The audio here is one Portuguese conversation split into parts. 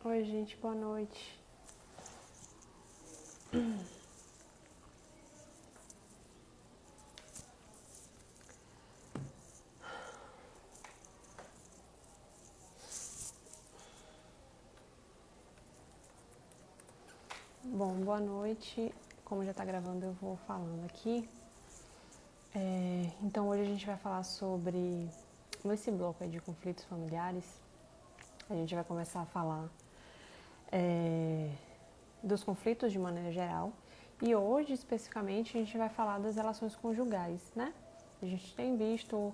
Oi, gente, boa noite. Bom, boa noite. Como já tá gravando, eu vou falando aqui. Então, hoje a gente vai falar sobre, nesse bloco aí de conflitos familiares, a gente vai começar a falar dos conflitos de maneira geral. E hoje, especificamente, a gente vai falar das relações conjugais, né? A gente tem visto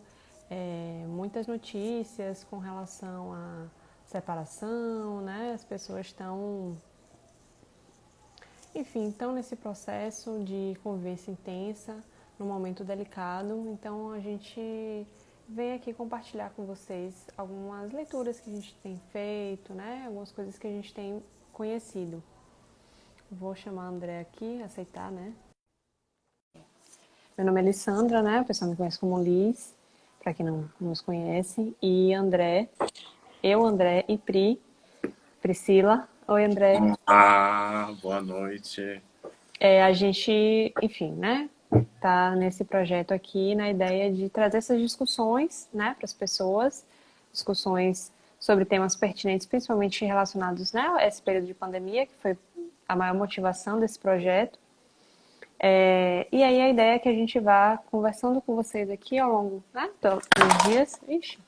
muitas notícias com relação à separação, né? As pessoas estão, enfim, estão nesse processo de convivência intensa, num momento delicado. Então, a gente vem aqui compartilhar com vocês algumas leituras que a gente tem feito, né? Algumas coisas que a gente tem conhecido. Vou chamar a André aqui, aceitar, né? Meu nome é Alessandra, né? O pessoal me conhece como Liz, para quem não nos conhece. E André, André e Priscila. Oi, André. Boa noite. A gente, enfim, né? Tá nesse projeto aqui na ideia de trazer essas discussões, né, para as pessoas, discussões sobre temas pertinentes, principalmente relacionados, né, a esse período de pandemia, que foi a maior motivação desse projeto. E aí a ideia é que a gente vá conversando com vocês aqui ao longo, né, dos dias. Ixi,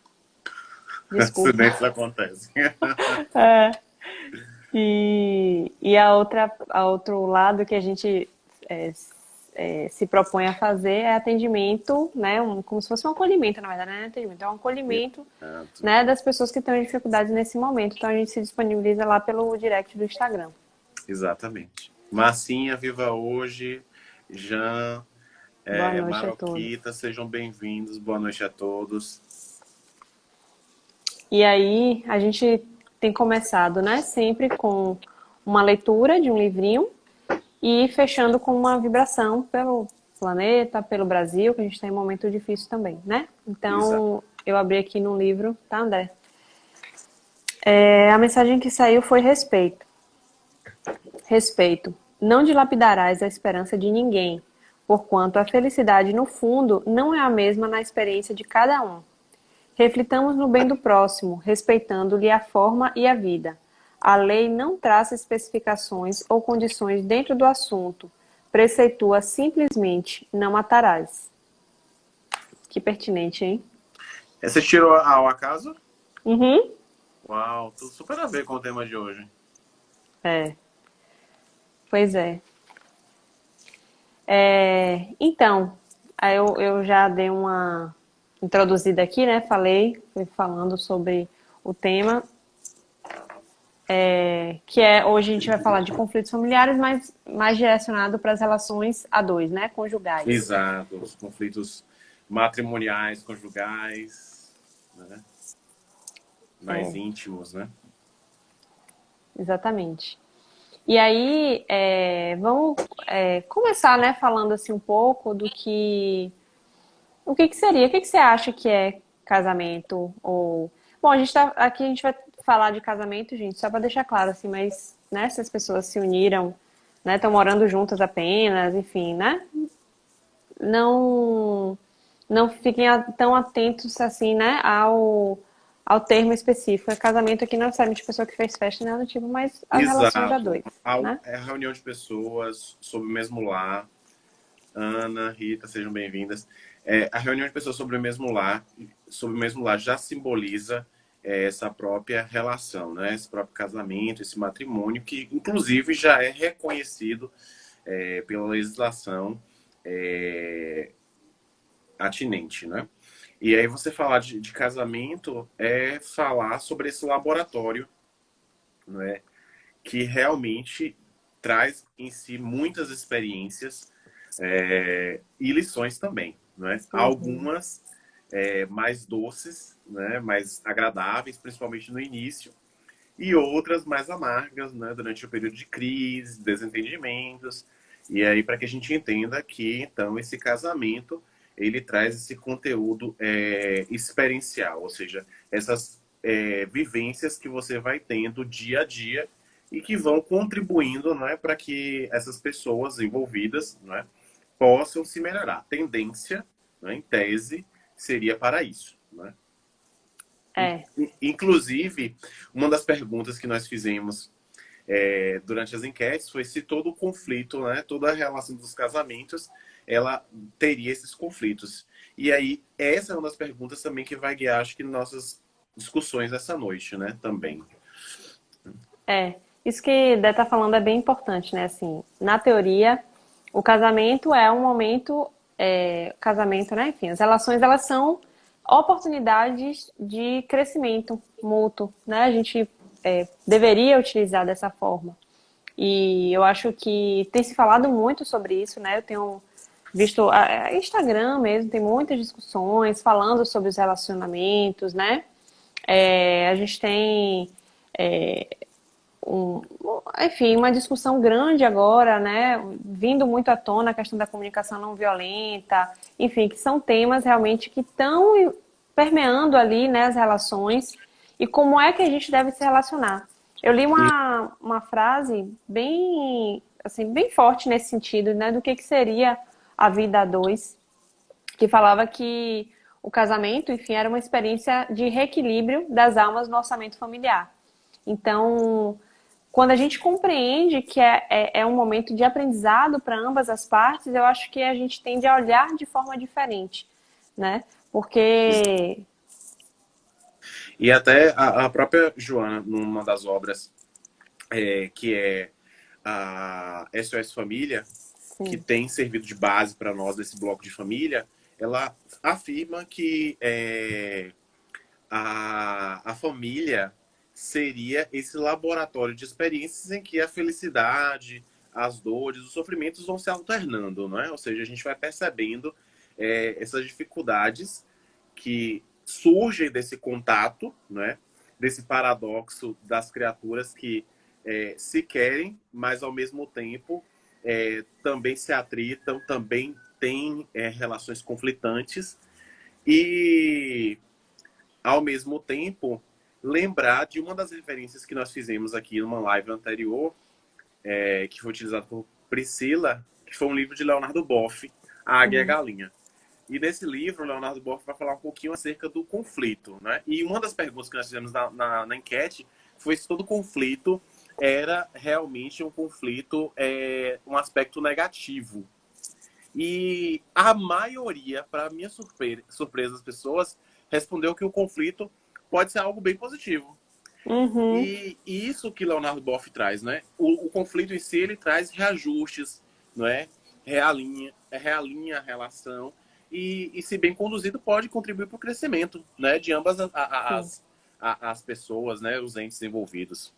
desculpa. Acidentes acontecem. E a outro lado que a gente é, se propõe a fazer é atendimento, né, como se fosse um acolhimento, na verdade, não é atendimento, é um acolhimento, Exato. né, das pessoas que estão em dificuldades nesse momento. Então a gente se disponibiliza lá pelo direct do Instagram. Exatamente. Marcinha, viva hoje. Jean, Boa noite a todos. Maroquita, sejam bem-vindos. Boa noite a todos. E aí a gente tem começado, né, sempre com uma leitura de um livrinho e fechando com uma vibração pelo planeta, pelo Brasil, que a gente está em um momento difícil também, né? Exato. Então, eu abri aqui no livro, tá, André? A mensagem que saiu foi respeito. Respeito. Não dilapidarás a esperança de ninguém, porquanto a felicidade, no fundo, não é a mesma na experiência de cada um. Reflitamos no bem do próximo, respeitando-lhe a forma e a vida. A lei não traça especificações ou condições dentro do assunto. Preceitua simplesmente: não matarás. Que pertinente, hein? Você tirou ao acaso? Uhum. Uau, tudo super a ver com o tema de hoje. É, pois é. Então, aí eu já dei uma introduzida aqui, né? Fui falando sobre o tema, que é hoje a gente vai falar de conflitos familiares, mas mais direcionado para as relações a dois, né? Conjugais. Exato. Os conflitos matrimoniais, conjugais, né? Mais É, íntimos, né? exatamente. E aí, vamos começar, né, falando assim um pouco do que, o que que seria, o que que você acha que é casamento ou, bom, aqui a gente vai falar de casamento, gente, só para deixar claro assim, mas, né, se as pessoas se uniram, né, estão morando juntas apenas, enfim, né, não não fiquem tão atentos assim, né, ao termo específico. É casamento aqui não é necessariamente a pessoa que fez festa, nada do tipo, mas as relações a Exato. dois, né? É a reunião de pessoas sob o mesmo lar. Ana, Rita, sejam bem-vindas. A reunião de pessoas sobre o mesmo lar já simboliza essa própria relação, né? Esse próprio casamento, esse matrimônio, que inclusive já é reconhecido pela legislação atinente, né? E aí você falar de casamento é falar sobre esse laboratório, né? Que realmente traz em si muitas experiências e lições também, né? Uhum. Algumas mais doces, né? Mais agradáveis, principalmente no início, e outras mais amargas, né? Durante o período de crise, desentendimentos. E aí para que a gente entenda que então esse casamento ele traz esse conteúdo experiencial, ou seja, essas vivências que você vai tendo dia a dia e que vão contribuindo, né, para que essas pessoas envolvidas, né, possam se melhorar. A tendência, né, em tese, seria para isso, né? É, Inclusive, uma das perguntas que nós fizemos durante as enquetes foi se todo o conflito, né, toda a relação dos casamentos, ela teria esses conflitos. E aí, essa é uma das perguntas também que vai guiar, acho que, nossas discussões essa noite, né, também. é. Isso que Dé tá falando é bem importante, né? Assim, na teoria, o casamento é um momento, casamento, né? Enfim, as relações elas são oportunidades de crescimento mútuo, né? A gente deveria utilizar dessa forma. E eu acho que tem se falado muito sobre isso, né? Eu tenho visto Instagram mesmo, tem muitas discussões falando sobre os relacionamentos, né? A gente tem enfim, uma discussão grande agora, né? Vindo muito à tona a questão da comunicação não violenta, enfim, que são temas realmente que estão permeando ali, né, as relações e como é que a gente deve se relacionar. Eu li uma frase bem, assim, bem forte nesse sentido, né, do que seria a vida a dois, que falava que o casamento, enfim, era uma experiência de reequilíbrio das almas no orçamento familiar. Então, quando a gente compreende que é um momento de aprendizado para ambas as partes, eu acho que a gente tende a olhar de forma diferente, né? Porque... E até a própria Joana, numa das obras, que é a SOS Família, que Sim. tem servido de base para nós desse bloco de família, ela afirma que a família seria esse laboratório de experiências em que a felicidade, as dores, os sofrimentos vão se alternando, não é? Ou seja, a gente vai percebendo essas dificuldades que surgem desse contato, né? Desse paradoxo das criaturas que se querem, mas ao mesmo tempo também se atritam, também têm relações conflitantes e, ao mesmo tempo, lembrar de uma das referências que nós fizemos aqui numa live anterior, que foi utilizado por Priscila, que foi um livro de Leonardo Boff, A Águia e a Uhum. Galinha. E nesse livro, Leonardo Boff vai falar um pouquinho acerca do conflito, né? E uma das perguntas que nós fizemos na enquete foi se todo conflito era realmente um conflito, um aspecto negativo. E a maioria, para minha surpresa das pessoas, respondeu que o conflito pode ser algo bem positivo. Uhum. E isso que Leonardo Boff traz, né? O conflito em si, ele traz reajustes, não é? Realinha a relação e, se bem conduzido, pode contribuir para o crescimento, né? De ambas Sim. as pessoas, né? Os entes envolvidos.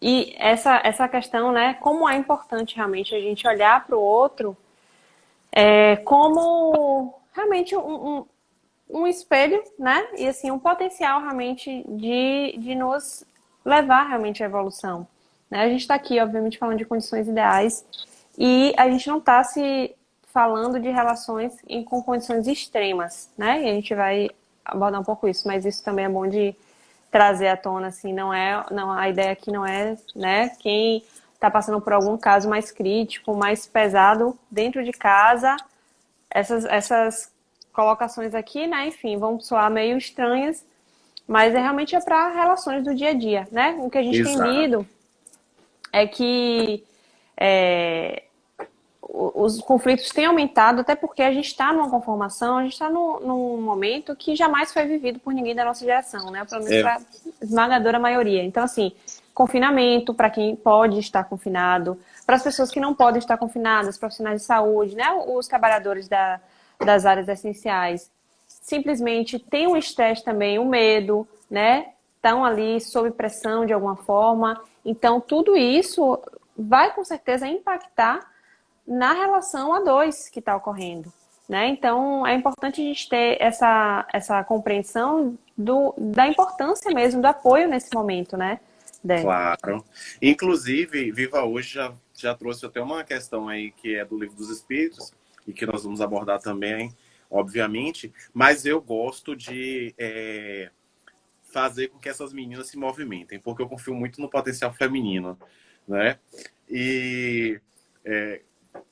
E essa questão, né? Como é importante realmente a gente olhar para o outro como realmente um espelho, né? E assim, um potencial realmente de nos levar realmente à evolução. Né? A gente está aqui, obviamente, falando de condições ideais e a gente não está se falando de relações com condições extremas, né? E a gente vai abordar um pouco isso, mas isso também é bom de trazer à tona, assim, não, a ideia aqui não é, né, quem está passando por algum caso mais crítico, mais pesado dentro de casa, essas colocações aqui, né, enfim, vão soar meio estranhas, mas realmente é para relações do dia a dia, né? O que a gente tem Exato. lido é que os conflitos têm aumentado, até porque a gente está numa conformação, a gente está num momento que jamais foi vivido por ninguém da nossa geração, né? Pelo menos É, para a esmagadora maioria. Então, assim, confinamento para quem pode estar confinado, para as pessoas que não podem estar confinadas, profissionais de saúde, né? Os trabalhadores das áreas essenciais, simplesmente tem um estresse também, um medo, né? Estão ali sob pressão de alguma forma. Então, tudo isso vai com certeza impactar na relação a dois que está ocorrendo. Né? Então, é importante a gente ter essa compreensão da importância mesmo do apoio nesse momento, né, Dé? claro. Inclusive, Viva Hoje já trouxe até uma questão aí que é do Livro dos Espíritos e que nós vamos abordar também, obviamente, mas eu gosto de fazer com que essas meninas se movimentem, porque eu confio muito no potencial feminino, né? E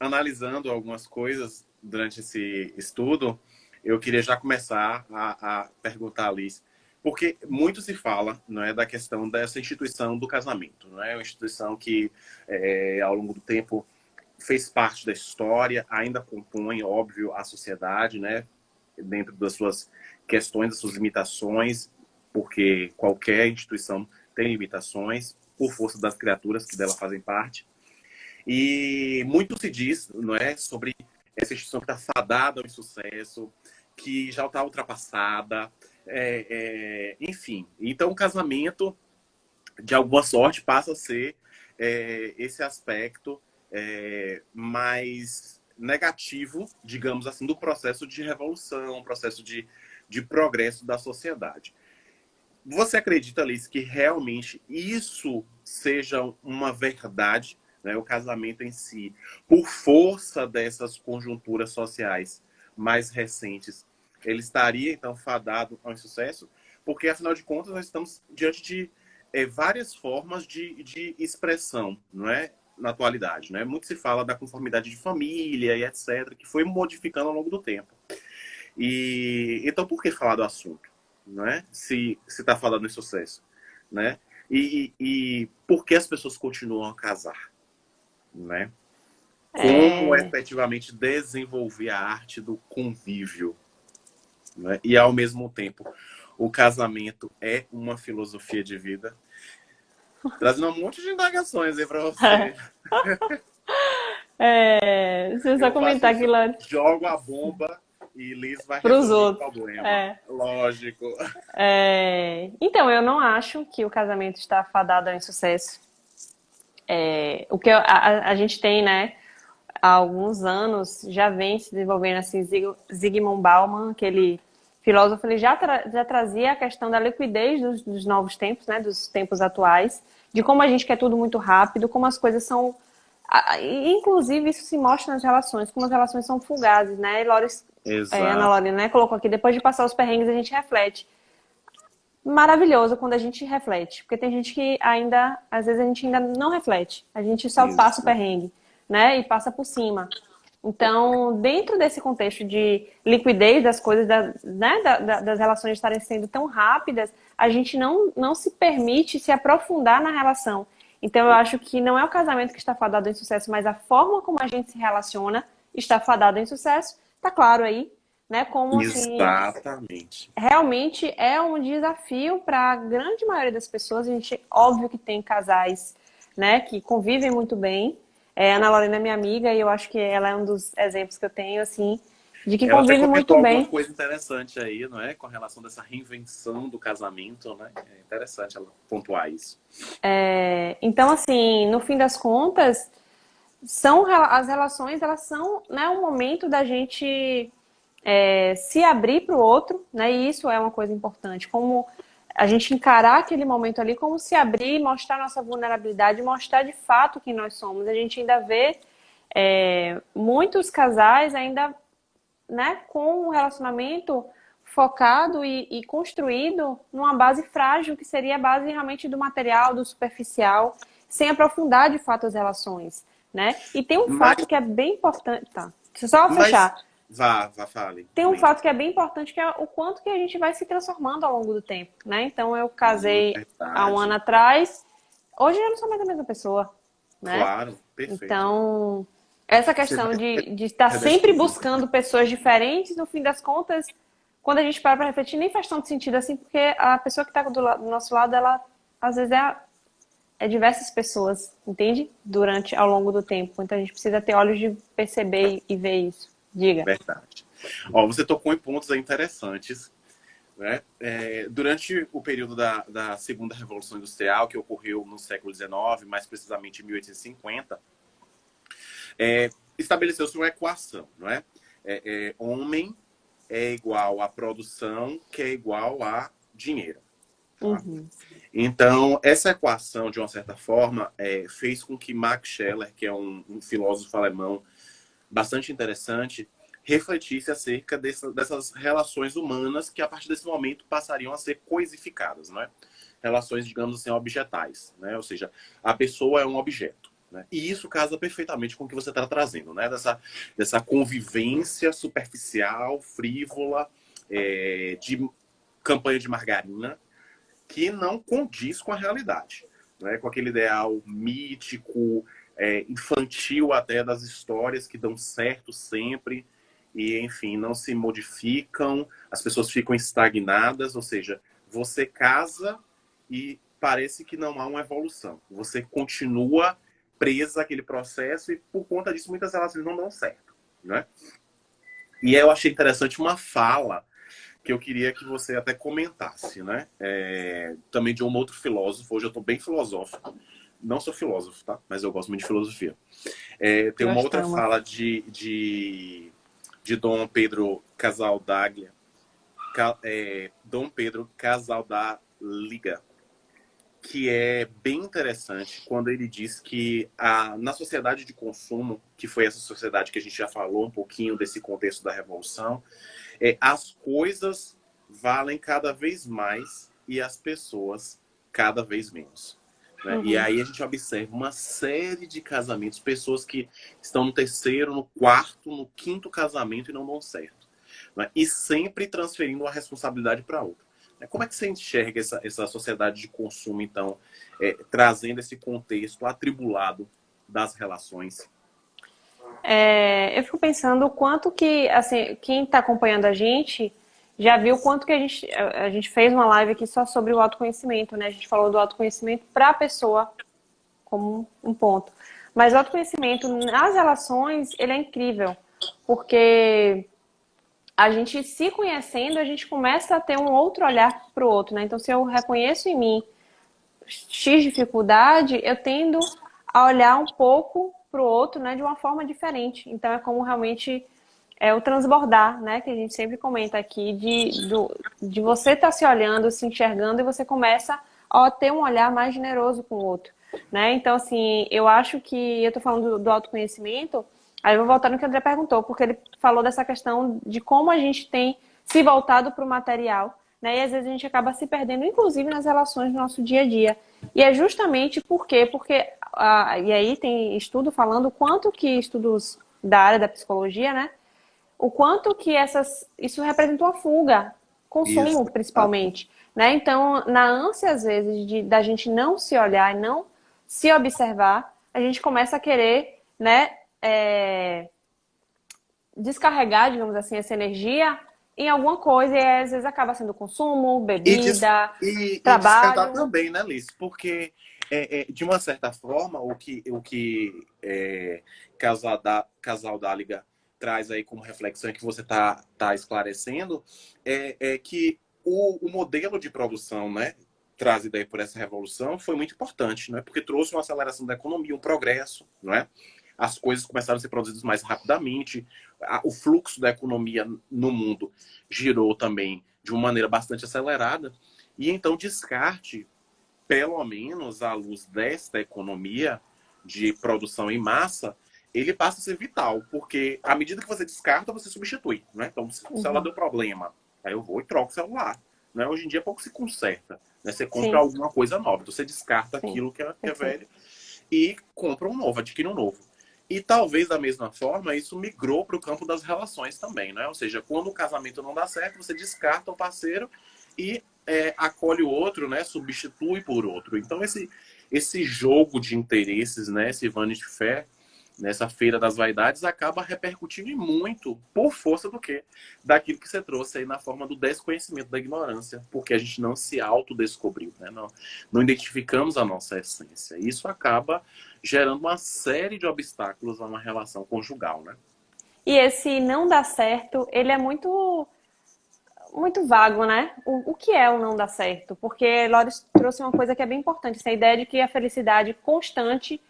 analisando algumas coisas durante esse estudo, eu queria já começar a perguntar a Alice, porque muito se fala, não é, da questão dessa instituição do casamento, não é uma instituição que ao longo do tempo fez parte da história, ainda compõe, óbvio, a sociedade, né, dentro das suas questões, das suas limitações, porque qualquer instituição tem limitações por força das criaturas que dela fazem parte. E muito se diz, não é, sobre essa instituição que está fadada ao insucesso, que já está ultrapassada, enfim. Então, o casamento, de alguma sorte, passa a ser esse aspecto mais negativo, digamos assim, do processo de revolução, processo de progresso da sociedade. Você acredita, Alice, que realmente isso seja uma verdade, né? O casamento em si, por força dessas conjunturas sociais mais recentes, ele estaria, então, fadado ao insucesso? Porque, afinal de contas, nós estamos diante de várias formas de expressão, não é? Na atualidade, né? Muito se fala da conformidade de família e etc., que foi modificando ao longo do tempo. E então, por que falar do assunto? Não é? Se está falando em sucesso, né? E por que as pessoas continuam a casar, né? Como É, efetivamente desenvolver a arte do convívio, né? E ao mesmo tempo o casamento é uma filosofia de vida, trazendo um monte de indagações aí para você. deixa eu só Eu faço comentar isso, aqui lá jogo a bomba e Liz vai para os resolver o outros. problema. É. Lógico. Então, eu não acho que o casamento está fadado ao insucesso. O que a gente tem, né, há alguns anos, já vem se desenvolvendo assim, Zygmunt Bauman, aquele filósofo, ele já trazia a questão da liquidez dos novos tempos, né, dos tempos atuais, de como a gente quer tudo muito rápido, como as coisas são... Inclusive, isso se mostra nas relações, como as relações são fugazes, né? E Ana Exato. Lorena, né, colocou aqui, depois de passar os perrengues, a gente reflete. Maravilhoso quando a gente reflete, porque tem gente que ainda, às vezes a gente ainda não reflete, a gente só passa o Isso. perrengue, né, e passa por cima. Então, dentro desse contexto de liquidez das coisas, né, das relações estarem sendo tão rápidas, a gente não se permite se aprofundar na relação. Então, eu acho que não é o casamento que está fadado em sucesso, mas a forma como a gente se relaciona está fadado em sucesso. Tá claro aí, né, como assim Exatamente. realmente é um desafio para a grande maioria das pessoas. A gente, óbvio que tem casais, né, que convivem muito bem. A Ana Lorena é minha amiga e eu acho que ela é um dos exemplos que eu tenho, assim, de que Ela até convive muito comentou alguma bem. coisa interessante aí, não é? Com relação dessa reinvenção do casamento, né? É interessante ela pontuar isso. Então, assim, no fim das contas, as relações, elas são, né, um momento da gente se abrir para o outro, né? E isso é uma coisa importante. Como a gente encarar aquele momento ali, como se abrir, mostrar nossa vulnerabilidade, mostrar de fato quem nós somos. A gente ainda vê muitos casais ainda, né, com um relacionamento focado e construído numa base frágil, que seria a base realmente do material, do superficial, sem aprofundar de fato as relações, né? E tem um Mas, fato que é bem importante, tá? Só mas fechar. fale, Tem um comente. fato que é bem importante, que é o quanto que a gente vai se transformando ao longo do tempo, né? Então, eu casei há um ano Verdade. atrás, hoje eu não sou mais a mesma pessoa, né? Claro, perfeito. Então, essa Você questão de estar sempre redescobriu. buscando pessoas diferentes, no fim das contas, quando a gente para refletir, nem faz tanto sentido assim, porque a pessoa que está do nosso lado, ela às vezes é diversas pessoas, entende? Ao longo do tempo. Então, a gente precisa ter olhos de perceber e ver isso. Diga. Verdade. Ó, você tocou em pontos aí interessantes, né? Durante o período da segunda Revolução Industrial, que ocorreu no século XIX, mais precisamente em 1850, estabeleceu-se uma equação, não é? Homem é igual a produção, que é igual a dinheiro. Tá? Uhum. Então, essa equação, de uma certa forma, fez com que Max Scheler, que é um filósofo alemão bastante interessante, refletisse acerca dessas relações humanas que, a partir desse momento, passariam a ser coisificadas, né? Relações, digamos assim, objetais, né? Ou seja, a pessoa é um objeto. Né? E isso casa perfeitamente com o que você está trazendo, né? Dessa convivência superficial, frívola, de campanha de margarina, que não condiz com a realidade, né? Com aquele ideal mítico, infantil até das histórias que dão certo sempre e, enfim, não se modificam, as pessoas ficam estagnadas, ou seja, você casa e parece que não há uma evolução. Você continua presa àquele processo e, por conta disso, muitas relações não dão certo, né? E eu achei interessante uma fala que eu queria que você até comentasse, né? Também de um outro filósofo. Hoje eu estou bem filosófico. Não sou filósofo, tá? Mas eu gosto muito de filosofia. Tem uma outra Gostamos. fala de Dom Pedro Casaldaglia, Dom Pedro Casaldaliga, que é bem interessante quando ele diz que na sociedade de consumo, que foi essa sociedade que a gente já falou um pouquinho desse contexto da Revolução, as coisas valem cada vez mais e as pessoas cada vez menos. Né? E Uhum. aí a gente observa uma série de casamentos, pessoas que estão no terceiro, no quarto, no quinto casamento e não dão certo. Né? E sempre transferindo a responsabilidade para outra. Como é que você enxerga essa sociedade de consumo, então, trazendo esse contexto atribulado das relações? Eu fico pensando o quanto que, assim, quem está acompanhando a gente já viu o quanto que a gente fez uma live aqui só sobre o autoconhecimento, né? A gente falou do autoconhecimento para a pessoa como um ponto. Mas o autoconhecimento nas relações, ele é incrível, porque a gente se conhecendo, a gente começa a ter um outro olhar para o outro, né? Então, se eu reconheço em mim X dificuldade, eu tendo a olhar um pouco para o outro, né, de uma forma diferente. Então, é como realmente o transbordar, né, que a gente sempre comenta aqui, de você estar se olhando, se enxergando, e você começa a ter um olhar mais generoso com o outro. Né? Então, assim, eu acho que eu estou falando do autoconhecimento, aí eu vou voltar no que o André perguntou, porque ele falou dessa questão de como a gente tem se voltado para o material, né? E às vezes a gente acaba se perdendo, inclusive nas relações do nosso dia a dia. E é justamente por quê? Porque, e aí tem estudo falando o quanto que estudos da área da psicologia, né? O quanto que isso representa uma fuga, consumo Exato. principalmente, né? Então, na ânsia às vezes da gente não se olhar e não se observar, a gente começa a querer, né, descarregar, digamos assim, essa energia em alguma coisa e às vezes acaba sendo consumo, E, bebida, e descartar trabalho. também, né, Liz? Porque, de uma certa forma, o que Casal Dáliga traz aí como reflexão que você tá esclarecendo é que o modelo de produção, né, trazido aí por essa revolução foi muito importante, né? Porque trouxe uma aceleração da economia, um progresso, não é? As coisas começaram a ser produzidas mais rapidamente, o fluxo da economia no mundo girou também de uma maneira bastante acelerada, e então descarte, pelo menos à luz desta economia de produção em massa, ele passa a ser vital, porque à medida que você descarta, você substitui. Né? Então, se o celular Uhum. deu problema, aí eu vou e troco o celular. Né? Hoje em dia, pouco se conserta. Né? Você compra Sim, alguma coisa nova, então você descarta sim, aquilo que é perfeito. velho e compra um novo, adquire um novo. E talvez da mesma forma isso migrou para o campo das relações também, né? Ou seja, quando o casamento não dá certo, você descarta o parceiro e acolhe o outro, né? Substitui por outro. Então esse jogo de interesses, né? Esse Vanity Fair, nessa feira das vaidades, acaba repercutindo em muito por força do quê? Daquilo que você trouxe aí na forma do desconhecimento, da ignorância, porque a gente não se autodescobriu, né? Não identificamos a nossa essência. Isso acaba gerando uma série de obstáculos a uma relação conjugal, né? E esse não dá certo, ele é muito vago, né? O que é o não dar certo? Porque Loris trouxe uma coisa que é bem importante, essa ideia de que a felicidade constante,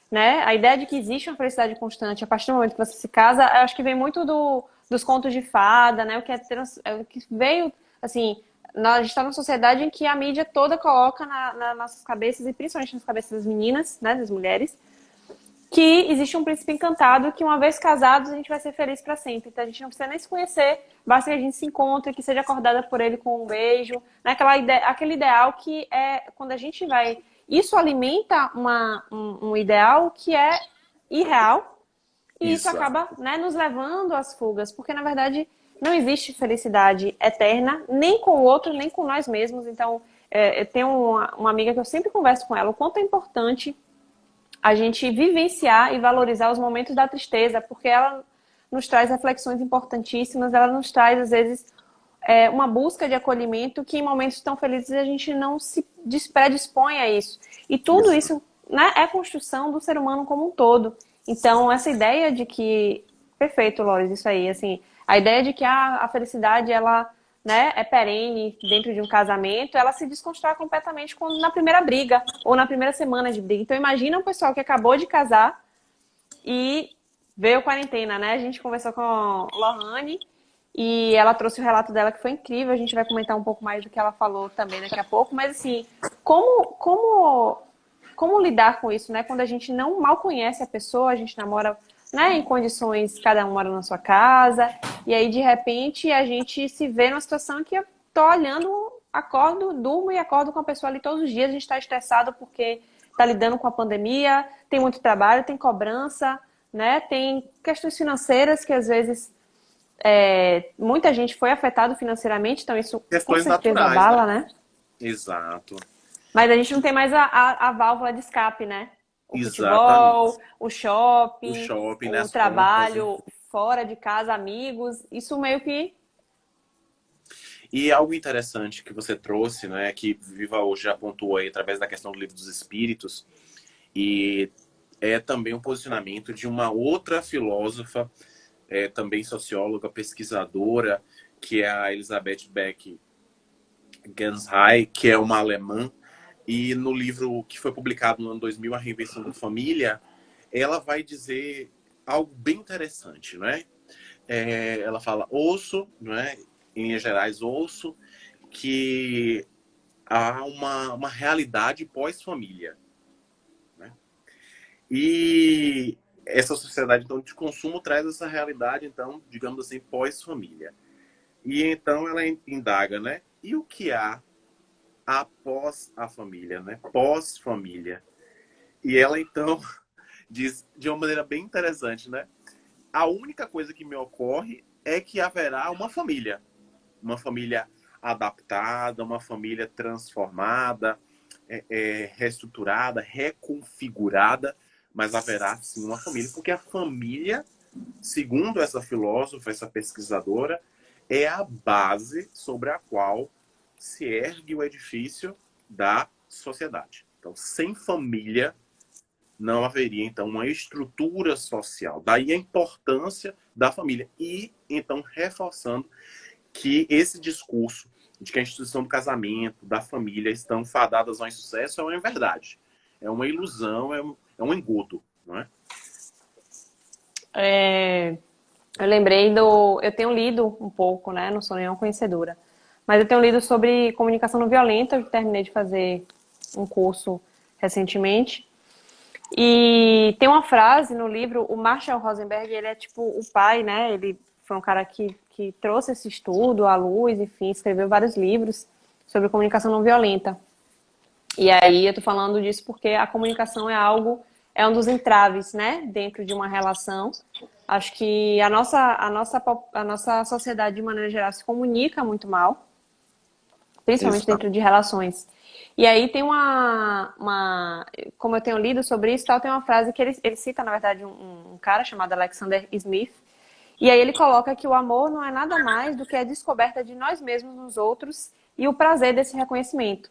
né? A ideia de que existe uma felicidade constante a partir do momento que você se casa, eu acho que vem muito dos contos de fada, né? O que veio, assim, a gente está numa sociedade em que a mídia toda coloca nas nossas cabeças, e principalmente nas cabeças das meninas, né? Das mulheres, que existe um príncipe encantado que, uma vez casados, a gente vai ser feliz para sempre. Então, a gente não precisa nem se conhecer, basta que a gente se encontre, que seja acordada por ele com um beijo. Né? Aquele ideal que é quando a gente vai... Isso alimenta um ideal que é irreal e isso Exato. acaba, né, nos levando às fugas, porque, na verdade, não existe felicidade eterna, nem com o outro, nem com nós mesmos. Então, eu tenho uma amiga que eu sempre converso com ela, o quanto é importante a gente vivenciar e valorizar os momentos da tristeza, porque ela nos traz reflexões importantíssimas, ela nos traz, às vezes, uma busca de acolhimento que em momentos tão felizes a gente não se predispõe a isso. E tudo Exato. isso, né, é construção do ser humano como um todo. Então, essa ideia de que... Perfeito, Loris, isso aí. Assim, a ideia de que a felicidade, ela, né, é perene dentro de um casamento, ela se desconstrói completamente na primeira briga ou na primeira semana de briga. Então, imagina um pessoal que acabou de casar e veio quarentena, né? A gente conversou com a Lohane e ela trouxe o relato dela que foi incrível. A gente vai comentar um pouco mais do que ela falou também daqui a pouco. Mas, assim, como lidar com isso, né? Quando a gente não mal conhece a pessoa, a gente namora, né, em condições, cada um mora na sua casa, e aí, de repente, a gente se vê numa situação que eu tô olhando, acordo, durmo e acordo com a pessoa ali todos os dias, a gente está estressado porque está lidando com a pandemia, tem muito trabalho, tem cobrança, né? Tem questões financeiras que, às vezes, muita gente foi afetado financeiramente, então isso com Questões certeza naturais, né? abala, né? Exato. Mas a gente não tem mais a válvula de escape, né? O Exatamente. futebol, o O shopping, shopping, né? o As compras. trabalho fora de casa, amigos, isso meio que... E algo interessante que você trouxe, né? Que Viva hoje já pontuou aí através da questão do Livro dos Espíritos. E é também um posicionamento de uma outra filósofa, também socióloga, pesquisadora, que é a Elisabeth Beck Gansheim, que é uma alemã. E no livro que foi publicado no ano 2000, A Reinvenção da Família, ela vai dizer algo bem interessante, né? Ela fala, ouço, né? Em linhas gerais, ouço que há uma realidade pós-família, né? E essa sociedade, então, de consumo traz essa realidade, então, digamos assim, pós-família. E então ela indaga, né? E o que há após a família, né? Pós-família. E ela, então, diz de uma maneira bem interessante, né? A única coisa que me ocorre é que haverá uma família adaptada, uma família transformada, reestruturada, reconfigurada, mas haverá sim uma família, porque a família, segundo essa filósofa, essa pesquisadora, é a base sobre a qual se ergue o edifício da sociedade. Então, sem família, não haveria, então, uma estrutura social. Daí a importância da família. E, então, reforçando que esse discurso de que a instituição do casamento, da família, estão fadadas ao insucesso é uma verdade. É uma ilusão, é um engodo, não é? Eu lembrei eu tenho lido um pouco, né? Não sou nenhuma conhecedora. Mas eu tenho lido sobre comunicação não violenta. Eu terminei de fazer um curso recentemente. E tem uma frase no livro, o Marshall Rosenberg, ele é tipo o pai, né? Ele foi um cara que trouxe esse estudo à luz, enfim, escreveu vários livros sobre comunicação não violenta. E aí eu tô falando disso porque a comunicação é um dos entraves, né? Dentro de uma relação. Acho que a nossa sociedade, de maneira geral, se comunica muito mal, principalmente Exato. dentro de relações. E aí tem como eu tenho lido sobre isso, tem uma frase que ele cita, na verdade, um cara chamado Alexander Smith, e aí ele coloca que o amor não é nada mais do que a descoberta de nós mesmos nos outros e o prazer desse reconhecimento.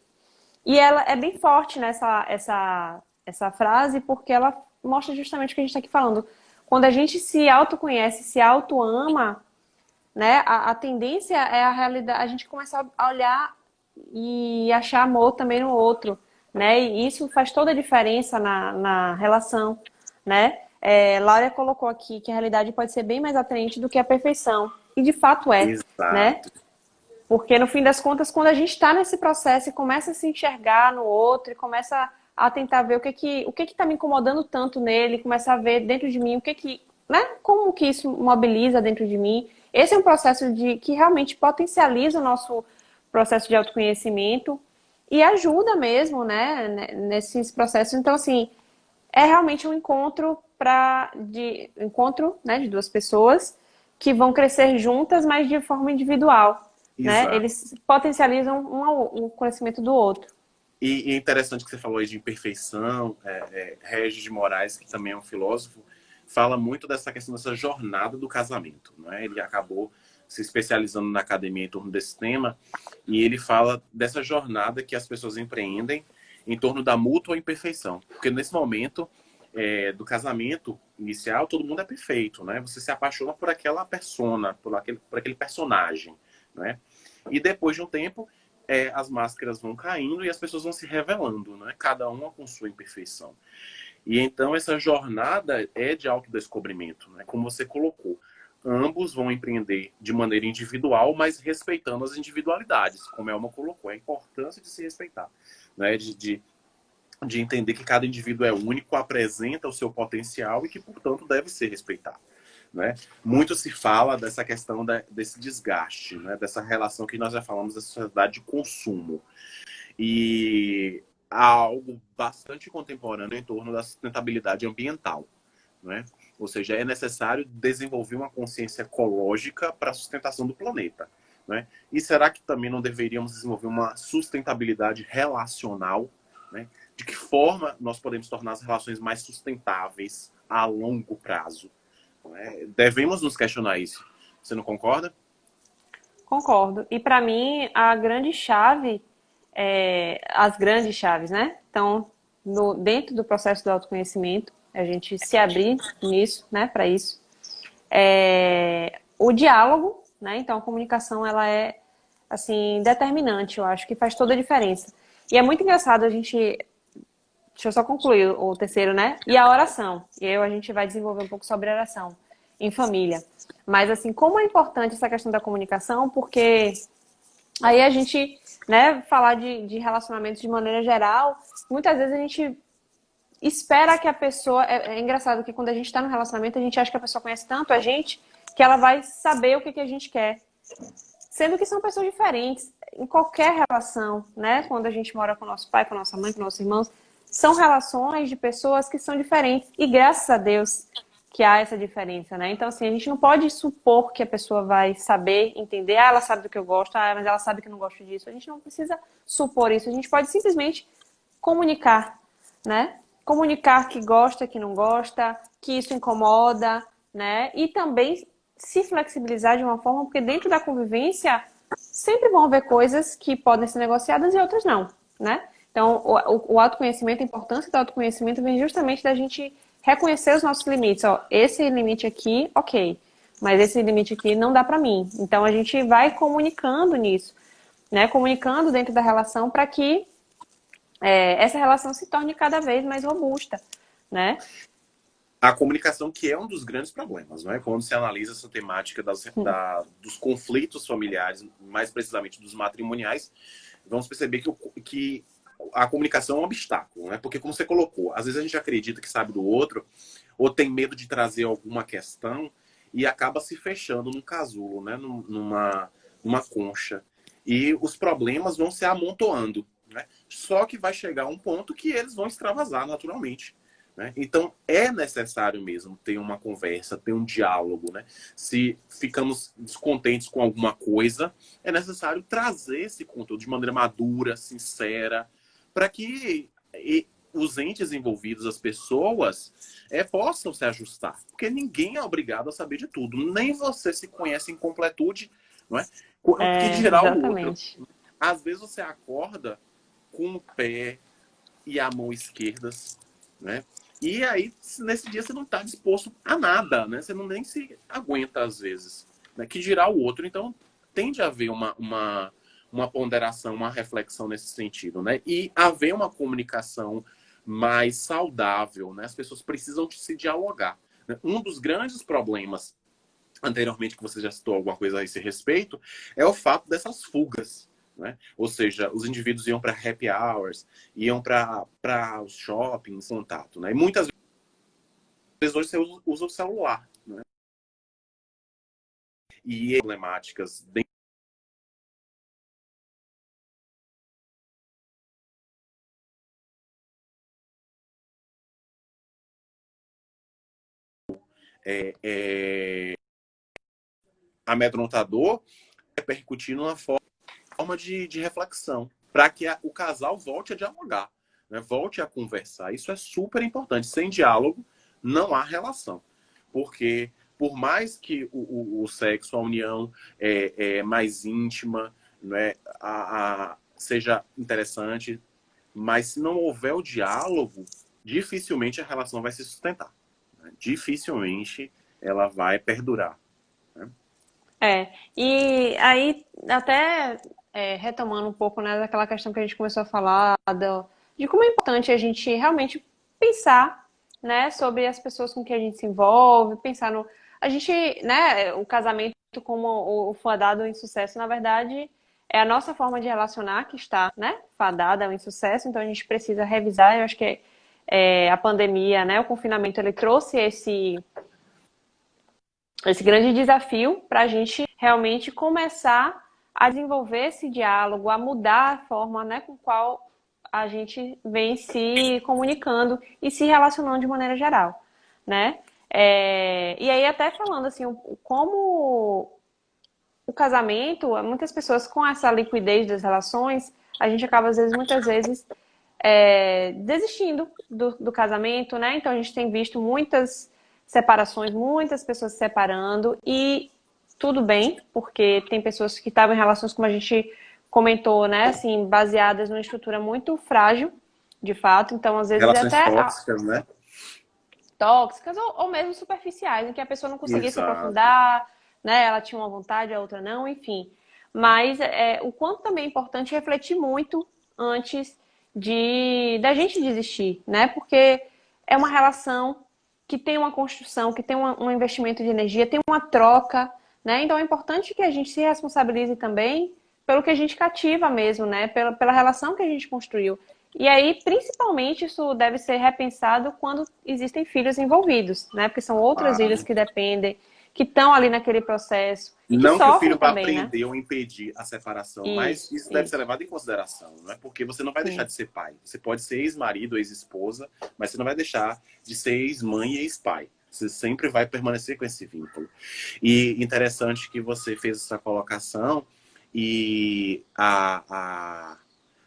E ela é bem forte essa frase, porque ela mostra justamente o que a gente está aqui falando. Quando a gente se autoconhece, se autoama, né, a tendência é a realidade, a gente começa a olhar e achar amor também no outro, né? E isso faz toda a diferença na relação, né? Laura colocou aqui que a realidade pode ser bem mais atraente do que a perfeição. E de fato né? Exato. Porque no fim das contas, quando a gente está nesse processo e começa a se enxergar no outro e começa a tentar ver o que está me incomodando tanto nele, começar a ver dentro de mim né? Como que isso mobiliza dentro de mim. Esse é um processo que realmente potencializa o nosso processo de autoconhecimento e ajuda mesmo, né, nesses processos. Então, assim, é realmente um encontro, né, de duas pessoas que vão crescer juntas, mas de forma individual, né? Exato. Eles potencializam o conhecimento do outro. E é interessante que você falou aí de imperfeição. Regis de Moraes, que também é um filósofo, fala muito dessa questão dessa jornada do casamento, não é? Ele acabou se especializando na academia em torno desse tema, e ele fala dessa jornada que as pessoas empreendem em torno da mútua imperfeição. Porque nesse momento do casamento inicial, todo mundo é perfeito, né? Você se apaixona por aquela persona, por aquele personagem, né? E depois de um tempo, as máscaras vão caindo e as pessoas vão se revelando, né? Cada uma com sua imperfeição. E então essa jornada é de autodescobrimento, né? Como você colocou. Ambos vão empreender de maneira individual, mas respeitando as individualidades, como a Elma colocou, a importância de se respeitar, né? De entender que cada indivíduo é único, apresenta o seu potencial e que, portanto, deve ser respeitado, né? Muito se fala dessa questão desse desgaste, né? Dessa relação que nós já falamos da sociedade de consumo. E há algo bastante contemporâneo em torno da sustentabilidade ambiental, né? Ou seja, é necessário desenvolver uma consciência ecológica para a sustentação do planeta, né? E será que também não deveríamos desenvolver uma sustentabilidade relacional, né? De que forma nós podemos tornar as relações mais sustentáveis a longo prazo, né? Devemos nos questionar isso. Você não concorda? Concordo. E para mim, a grande chave, as grandes chaves, né? Então, dentro do processo do autoconhecimento, a gente se abrir nisso, né? Para isso. O diálogo, né? Então, a comunicação, ela é, assim, determinante, eu acho, que faz toda a diferença. E é muito engraçado a gente. Deixa eu só concluir o terceiro, né? E a oração. E aí a gente vai desenvolver um pouco sobre a oração em família. Mas, assim, como é importante essa questão da comunicação, porque aí a gente, né, falar de relacionamentos de maneira geral, muitas vezes a gente espera que a pessoa. É engraçado que quando a gente está no relacionamento, a gente acha que a pessoa conhece tanto a gente que ela vai saber o que a gente quer. Sendo que são pessoas diferentes em qualquer relação, né? Quando a gente mora com nosso pai, com nossa mãe, com nossos irmãos, são relações de pessoas que são diferentes. E graças a Deus que há essa diferença, né? Então, assim, a gente não pode supor que a pessoa vai saber, entender, ela sabe do que eu gosto, mas ela sabe que eu não gosto disso. A gente não precisa supor isso, a gente pode simplesmente comunicar, né? Comunicar que gosta, que não gosta, que isso incomoda, né? E também se flexibilizar de uma forma, porque dentro da convivência sempre vão haver coisas que podem ser negociadas e outras não, né? Então, o autoconhecimento, a importância do autoconhecimento vem justamente da gente reconhecer os nossos limites. Ó, esse limite aqui, ok, mas esse limite aqui não dá pra mim. Então, a gente vai comunicando nisso, né? Comunicando dentro da relação para que essa relação se torne cada vez mais robusta, né? A comunicação, que é um dos grandes problemas, não é? Quando se analisa essa temática dos conflitos familiares, mais precisamente dos matrimoniais, vamos perceber que a comunicação é um obstáculo, né? Porque, como você colocou, às vezes a gente acredita que sabe do outro, ou tem medo de trazer alguma questão, e acaba se fechando num casulo, né? Numa concha. E os problemas vão se amontoando, né? Só que vai chegar um ponto que eles vão extravasar naturalmente, né? Então, é necessário mesmo ter uma conversa, ter um diálogo, né? Se ficamos descontentes com alguma coisa, é necessário trazer esse conteúdo de maneira madura, sincera, para que os entes envolvidos, as pessoas, possam se ajustar. Porque ninguém é obrigado a saber de tudo. Nem você se conhece em completude, não é? Que dirá o outro. Exatamente. Às vezes você acorda com o pé e a mão esquerdas, né? E aí, nesse dia, você não está disposto a nada, né? Você não nem se aguenta, às vezes. Né? Que dirá o outro. Então, tende a haver uma ponderação, uma reflexão nesse sentido, né? E haver uma comunicação mais saudável, né? As pessoas precisam se dialogar. Né? Um dos grandes problemas, anteriormente, que você já citou alguma coisa a esse respeito, é o fato dessas fugas. né? Ou seja, os indivíduos iam para happy hours, iam para os shoppings, contato, né? E muitas vezes hoje você usa o celular, né? E problemáticas é, é, amedrontador repercutir numa forma de reflexão, para que o casal volte a dialogar, né? Volte a conversar. Isso é super importante. Sem diálogo, não há relação. Porque, por mais que o sexo, a união mais íntima, né, seja interessante, mas se não houver o diálogo, dificilmente a relação vai se sustentar. Né? Dificilmente ela vai perdurar. Né? E aí, até retomando um pouco, né, daquela questão que a gente começou a falar, de como é importante a gente realmente pensar, né, sobre as pessoas com que a gente se envolve, pensar no... A gente, né, o casamento como o fadado em sucesso, na verdade, é a nossa forma de relacionar que está, né, fadada ao insucesso, então a gente precisa revisar. Eu acho que a pandemia, né, o confinamento, ele trouxe esse grande desafio para a gente realmente começar a desenvolver esse diálogo, a mudar a forma, né, com qual a gente vem se comunicando e se relacionando de maneira geral, né? E aí até falando assim, como o casamento, muitas pessoas com essa liquidez das relações, a gente acaba às vezes, muitas vezes, desistindo do casamento, né? Então a gente tem visto muitas separações, muitas pessoas se separando e tudo bem, porque tem pessoas que estavam em relações, como a gente comentou, né? Assim, baseadas numa estrutura muito frágil, de fato. Então, às vezes, Relações até tóxicas, né? tóxicas ou mesmo superficiais, em que a pessoa não conseguia se Exato. aprofundar, né? Ela tinha uma vontade, a outra não, enfim. Mas o quanto também é importante refletir muito antes da gente desistir, né? Porque é uma relação que tem uma construção, que tem um investimento de energia, tem uma troca, né? Então é importante que a gente se responsabilize também pelo que a gente cativa mesmo, né? Pela relação que a gente construiu. E aí, principalmente, isso deve ser repensado quando existem filhos envolvidos, né? Porque são outras vidas Claro. que dependem, que estão ali naquele processo e que Não que o sofrem filho vá também, né? aprender ou impedir a separação, mas Isso, isso deve ser isso. levado em consideração, não é? Porque você não vai deixar Sim. de ser pai. Você pode ser ex-marido, ex-esposa, mas você não vai deixar de ser ex-mãe e ex-pai. Você sempre vai permanecer com esse vínculo. E interessante que você fez essa colocação e a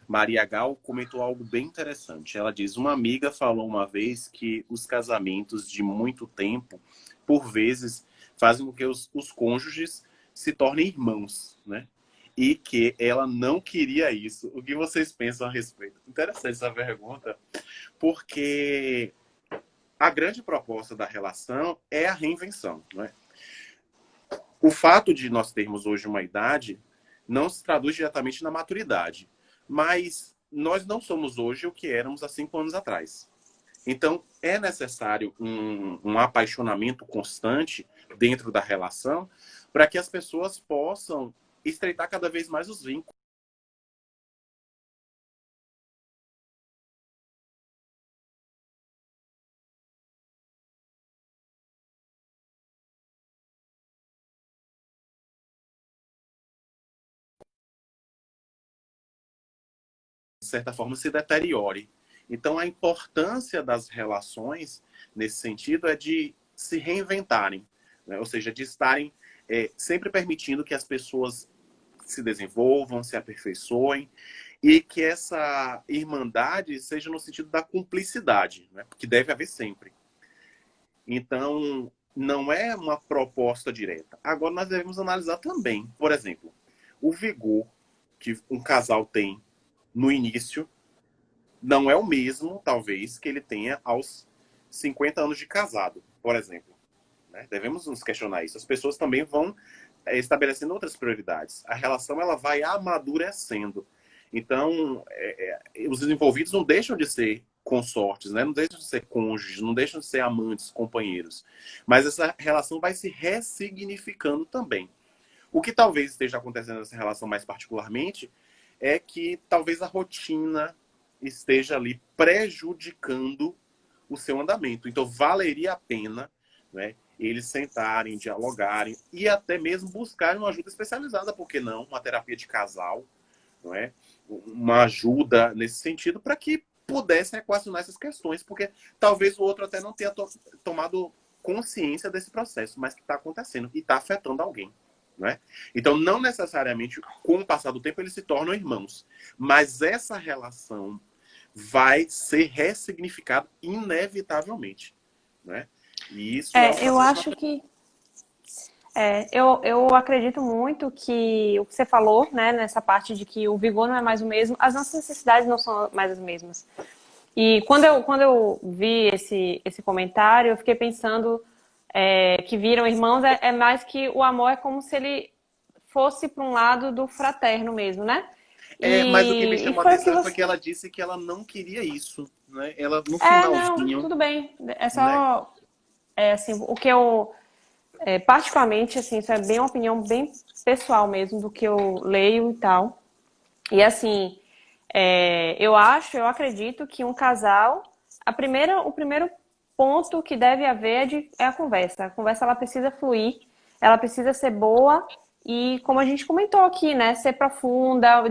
Maria Gal comentou algo bem interessante. Ela diz: uma amiga falou uma vez que os casamentos de muito tempo, por vezes, fazem com que os cônjuges se tornem irmãos, né? E que ela não queria isso. O que vocês pensam a respeito? Interessante essa pergunta, porque a grande proposta da relação é a reinvenção, né? O fato de nós termos hoje uma idade não se traduz diretamente na maturidade, mas nós não somos hoje o que éramos há 5 anos atrás. Então, é necessário um apaixonamento constante dentro da relação para que as pessoas possam estreitar cada vez mais os vínculos. De certa forma, se deteriore. Então, a importância das relações, nesse sentido, é de se reinventarem, né? Ou seja, de estarem sempre permitindo que as pessoas se desenvolvam, se aperfeiçoem e que essa irmandade seja no sentido da cumplicidade, né? Que deve haver sempre. Então, não é uma proposta direta. Agora, nós devemos analisar também, por exemplo, o vigor que um casal tem no início não é o mesmo, talvez, que ele tenha aos 50 anos de casado, por exemplo. Né? Devemos nos questionar isso. As pessoas também vão estabelecendo outras prioridades. A relação ela vai amadurecendo. Então, os envolvidos não deixam de ser consortes, né? Não deixam de ser cônjuges, não deixam de ser amantes, companheiros. Mas essa relação vai se ressignificando também. O que talvez esteja acontecendo nessa relação mais particularmente é que talvez a rotina esteja ali prejudicando o seu andamento. Então, valeria a pena, né, eles sentarem, dialogarem e até mesmo buscarem uma ajuda especializada, por que não? Uma terapia de casal, não é? Uma ajuda nesse sentido para que pudessem equacionar essas questões, porque talvez o outro até não tenha tomado consciência desse processo, mas que está acontecendo e está afetando alguém. Né? Então, não necessariamente, com o passar do tempo, eles se tornam irmãos. Mas essa relação vai ser ressignificada inevitavelmente. Né? E isso é um Eu processo acho que eu acredito muito que o que você falou, né, nessa parte de que o vigor não é mais o mesmo, as nossas necessidades não são mais as mesmas. E quando eu vi esse comentário, eu fiquei pensando que viram irmãos é mais que o amor é como se ele fosse para um lado do fraterno mesmo, né? mas o que me E chamou a foi o que atenção foi você. que ela disse que ela não queria isso. Né? Ela, no Não, finalzinho, tudo bem. É né? só. Assim, o que eu. Particularmente, assim, isso é bem uma opinião bem pessoal mesmo, do que eu leio e tal. E assim, eu acredito que um casal, o primeiro ponto que deve haver é a conversa. A conversa ela precisa fluir, ela precisa ser boa e, como a gente comentou aqui, né, ser profunda.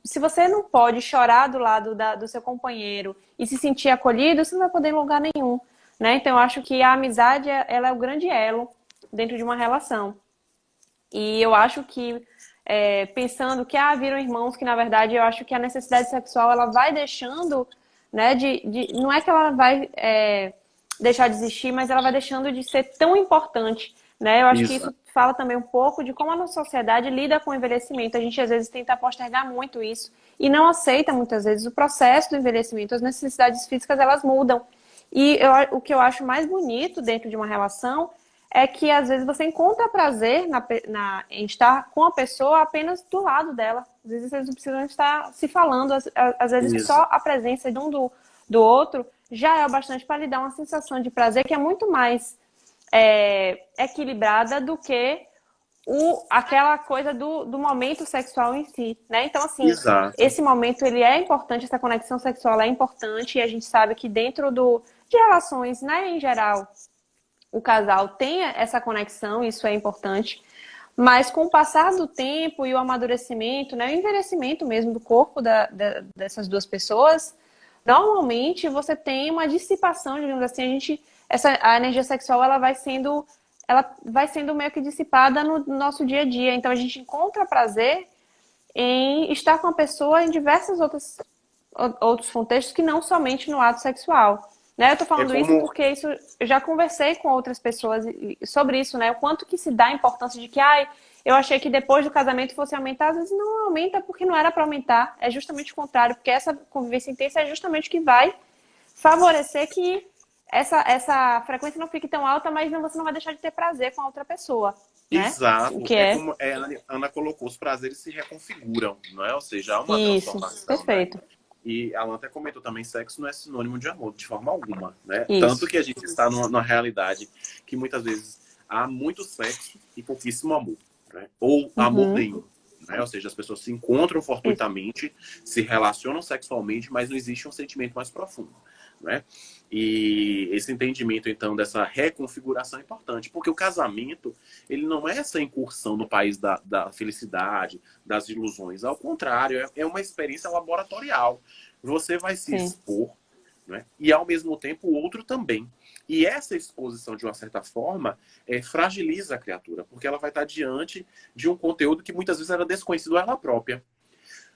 Se você não pode chorar do lado do seu companheiro e se sentir acolhido, você não vai poder ir em lugar nenhum, né? Então, eu acho que a amizade ela é o grande elo dentro de uma relação. E eu acho que, pensando que viram irmãos, que na verdade eu acho que a necessidade sexual ela vai deixando, né, não é que ela vai deixar de existir, mas ela vai deixando de ser tão importante, né? Eu acho que Isso. isso fala também um pouco de como a nossa sociedade lida com o envelhecimento. A gente às vezes tenta postergar muito isso e não aceita muitas vezes o processo do envelhecimento. As necessidades físicas elas mudam. E o que eu acho mais bonito dentro de uma relação é que às vezes você encontra prazer em estar com a pessoa apenas do lado dela. Às vezes vocês não precisam estar se falando, às vezes Isso. só a presença de um do outro já é o bastante para lhe dar uma sensação de prazer que é muito mais equilibrada do que aquela coisa do momento sexual em si, né? Então, assim, Exato. esse momento ele é importante, essa conexão sexual é importante e a gente sabe que dentro de relações, né, em geral, o casal tenha essa conexão, isso é importante. Mas com o passar do tempo e o amadurecimento, né, o envelhecimento mesmo do corpo dessas duas pessoas, normalmente você tem uma dissipação, digamos assim, a energia sexual ela vai sendo meio que dissipada no nosso dia a dia. Então a gente encontra prazer em estar com a pessoa em diversos outros contextos que não somente no ato sexual. Né? Eu tô É falando isso como. porque eu já conversei com outras pessoas sobre isso, né? O quanto que se dá a importância de que, eu achei que depois do casamento fosse aumentar, às vezes não aumenta porque não era para aumentar, é justamente o contrário, porque essa convivência intensa é justamente o que vai favorecer que essa frequência não fique tão alta, mas você não vai deixar de ter prazer com a outra pessoa, né? O Exato. que É é como a Ana colocou, os prazeres se reconfiguram, não é? Ou seja, há uma isso, transformação, né? perfeito. E a Alan até comentou também, sexo não é sinônimo de amor, de forma alguma, né? Tanto Isso. que a gente está numa realidade que muitas vezes há muito sexo e pouquíssimo amor, né? Ou amor Uhum. nenhum, né? Ou seja, as pessoas se encontram Isso. fortuitamente, se relacionam sexualmente, mas não existe um sentimento mais profundo, né? E esse entendimento, então, dessa reconfiguração é importante, porque o casamento, ele não é essa incursão no país da felicidade, das ilusões. Ao contrário, é uma experiência laboratorial. Você vai se Sim. expor, né? E, ao mesmo tempo, o outro também. E essa exposição, de uma certa forma, fragiliza a criatura, porque ela vai estar diante de um conteúdo que muitas vezes era desconhecido a ela própria.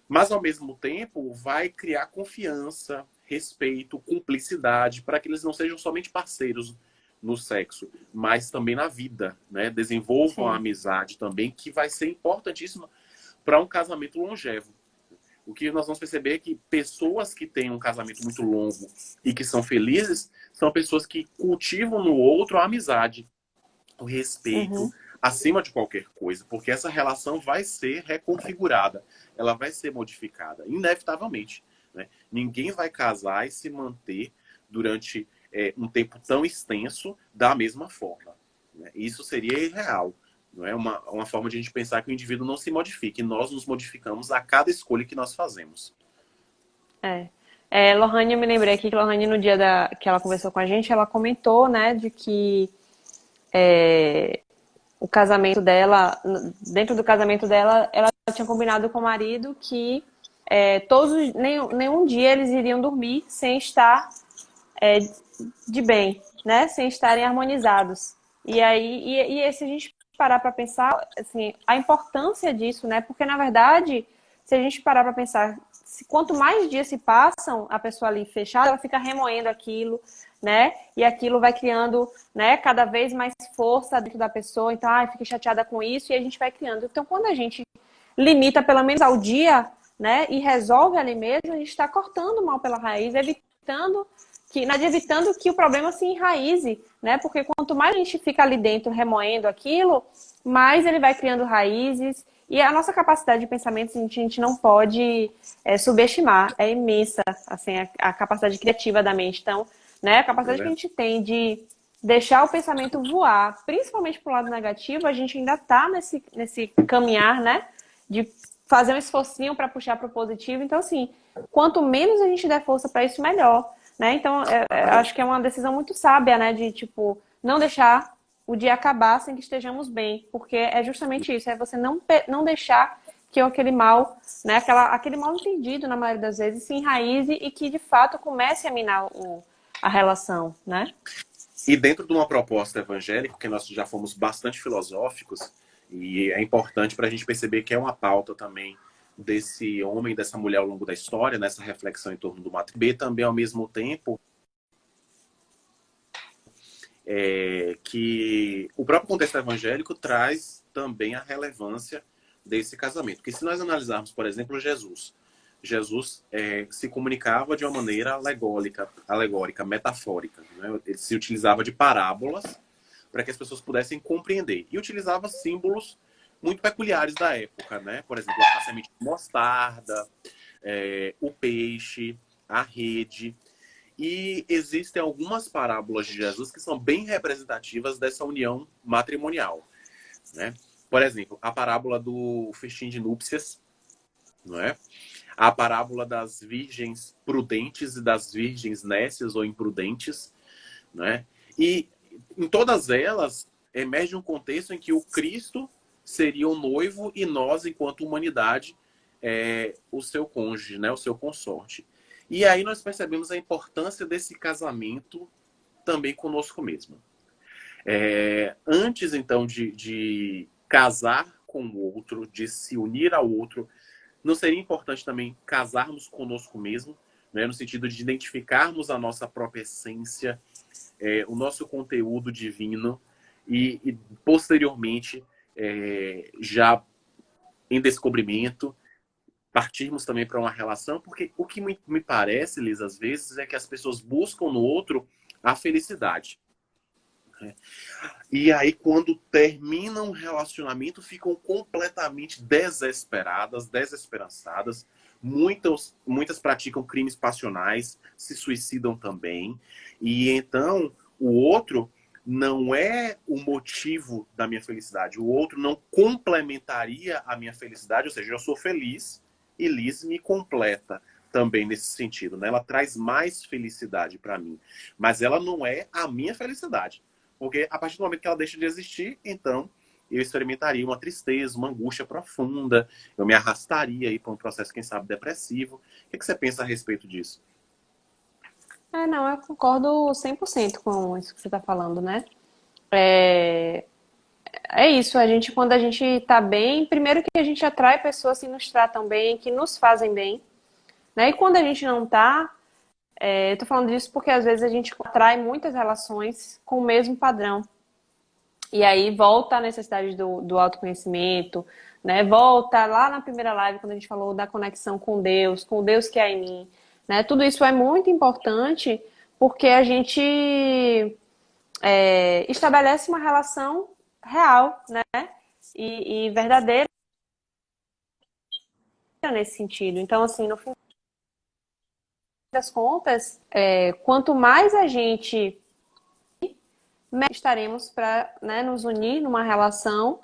Mas, ao mesmo tempo, vai criar confiança, respeito, cumplicidade, para que eles não sejam somente parceiros no sexo, mas também na vida, né? Desenvolvam a Sim. amizade também, que vai ser importantíssima para um casamento longevo. O que nós vamos perceber é que pessoas que têm um casamento muito longo e que são felizes são pessoas que cultivam no outro a amizade, o respeito Uhum. acima de qualquer coisa, porque essa relação vai ser reconfigurada, ela vai ser modificada, inevitavelmente. Né? Ninguém vai casar e se manter durante um tempo tão extenso da mesma forma. Né? Isso seria irreal. Não é uma forma de a gente pensar que o indivíduo não se modifique, nós nos modificamos a cada escolha que nós fazemos. É. Lohane, eu me lembrei aqui que Lohane, no dia que ela conversou com a gente, ela comentou, né, de que o casamento dela, dentro do casamento dela, ela tinha combinado com o marido que nenhum dia eles iriam dormir sem estar é, de bem, né? Sem estarem harmonizados. E aí, se a gente parar para pensar, assim, a importância disso, né? Porque, na verdade, se a gente parar para pensar, quanto mais dias se passam, a pessoa ali fechada, ela fica remoendo aquilo, né? E aquilo vai criando, né, cada vez mais força dentro da pessoa. Então, fica chateada com isso e a gente vai criando. Então, quando a gente limita pelo menos ao dia, né, e resolve ali mesmo, a gente está cortando o mal pela raiz, evitando que o problema se enraize, né? Porque quanto mais a gente fica ali dentro remoendo aquilo, mais ele vai criando raízes. E a nossa capacidade de pensamento a gente não pode subestimar, é imensa, assim, a capacidade criativa da mente. Então, né, a capacidade que a gente tem de deixar o pensamento voar, principalmente para o lado negativo, a gente ainda está nesse caminhar, né, de fazer um esforcinho para puxar para o positivo. Então, assim, quanto menos a gente der força para isso, melhor. Né? Então, acho que é uma decisão muito sábia, né? De, tipo, não deixar o dia acabar sem que estejamos bem. Porque é justamente isso, é você não deixar que aquele mal, né? Aquele mal entendido, na maioria das vezes, se enraize e que, de fato, comece a minar a relação, né? E dentro de uma proposta evangélica, que nós já fomos bastante filosóficos, e é importante para a gente perceber que é uma pauta também desse homem, dessa mulher ao longo da história, nessa reflexão em torno do matrimônio, também ao mesmo tempo que o próprio contexto evangélico traz também a relevância desse casamento. Porque se nós analisarmos, por exemplo, Jesus se comunicava de uma maneira alegórica, metafórica. Né? Ele se utilizava de parábolas para que as pessoas pudessem compreender. E utilizava símbolos muito peculiares da época, né? Por exemplo, a semente de mostarda, o peixe, a rede. E existem algumas parábolas de Jesus que são bem representativas dessa união matrimonial, né? Por exemplo, a parábola do festim de núpcias, não é? A parábola das virgens prudentes e das virgens nécias ou imprudentes, né? E em todas elas emerge um contexto em que o Cristo seria o noivo e nós, enquanto humanidade, o seu cônjuge, né? O seu consorte. E aí nós percebemos a importância desse casamento também conosco mesmo. Antes, então, de casar com o outro, de se unir ao outro, não seria importante também casarmos conosco mesmo, né? No sentido de identificarmos a nossa própria essência, o nosso conteúdo divino e posteriormente, já em descobrimento, partirmos também para uma relação, porque o que me parece, Liz, às vezes, é que as pessoas buscam no outro a felicidade. Né? E aí, quando terminam o relacionamento, ficam completamente desesperadas, desesperançadas. Muitas praticam crimes passionais, se suicidam também. E então, o outro não é o motivo da minha felicidade. O outro não complementaria a minha felicidade, ou seja, eu sou feliz e Liz me completa também nesse sentido. Né? Ela traz mais felicidade para mim, mas ela não é a minha felicidade. Porque a partir do momento que ela deixa de existir, então eu experimentaria uma tristeza, uma angústia profunda, eu me arrastaria aí para um processo, quem sabe, depressivo. O que você pensa a respeito disso? Não, eu concordo 100% com isso que você está falando, né? É, é isso, quando a gente tá bem, primeiro que a gente atrai pessoas que nos tratam bem, que nos fazem bem, né? E quando a gente não tá, eu tô falando disso porque às vezes a gente atrai muitas relações com o mesmo padrão. E aí volta a necessidade do autoconhecimento, né? Volta lá na primeira live, quando a gente falou da conexão com o Deus que é em mim, né? Tudo isso é muito importante porque a gente estabelece uma relação real, né? E verdadeira nesse sentido. Então, assim, no fim das contas, quanto mais a gente estaremos para, né, nos unir numa relação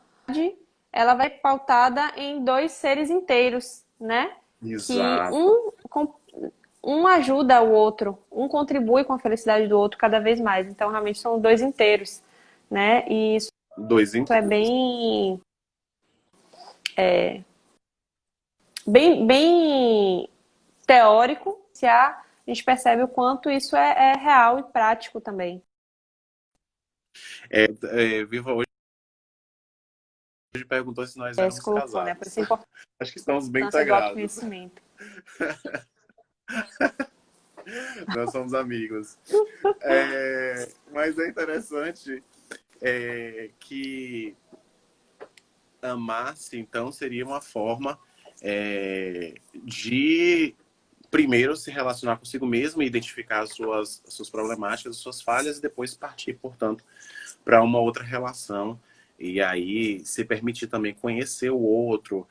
ela vai pautada em dois seres inteiros, né? Que Exato. um ajuda o outro, um contribui com a felicidade do outro cada vez mais. Então, realmente são dois inteiros, né? E isso Dois é inteiros. bem teórico. A gente percebe o quanto isso é real e prático também. Viva hoje perguntou se nós Se éramos colocou, né? Por casados. isso a Acho que estamos bem importância do integrados. autoconhecimento. Nós somos amigos. Mas é interessante que amar-se, então, seria uma forma de primeiro se relacionar consigo mesmo e identificar as suas problemáticas, as suas falhas, e depois partir, portanto, para uma outra relação. E aí se permitir também conhecer o outro,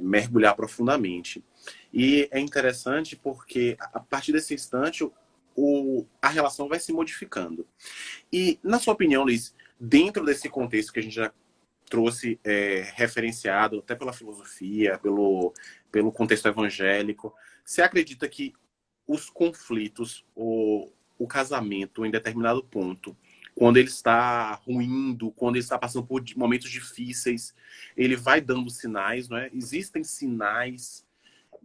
mergulhar profundamente. E é interessante porque a partir desse instante a relação vai se modificando. E, na sua opinião, Liz, dentro desse contexto que a gente já trouxe referenciado até pela filosofia, pelo contexto evangélico, você acredita que os conflitos, o casamento em determinado ponto, quando ele está ruindo, quando ele está passando por momentos difíceis, ele vai dando sinais, não é? Existem sinais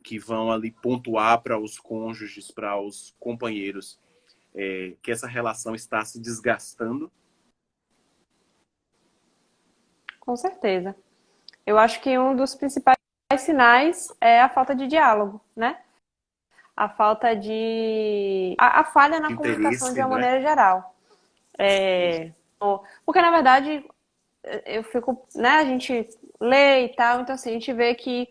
que vão ali pontuar para os cônjuges, para os companheiros, que essa relação está se desgastando? Com certeza. Eu acho que um dos principais sinais é a falta de diálogo, né? A falta de. A falha na comunicação de Interesse, uma né? maneira geral. Porque, na verdade, eu fico, né, a gente lê e tal, então assim, a gente vê que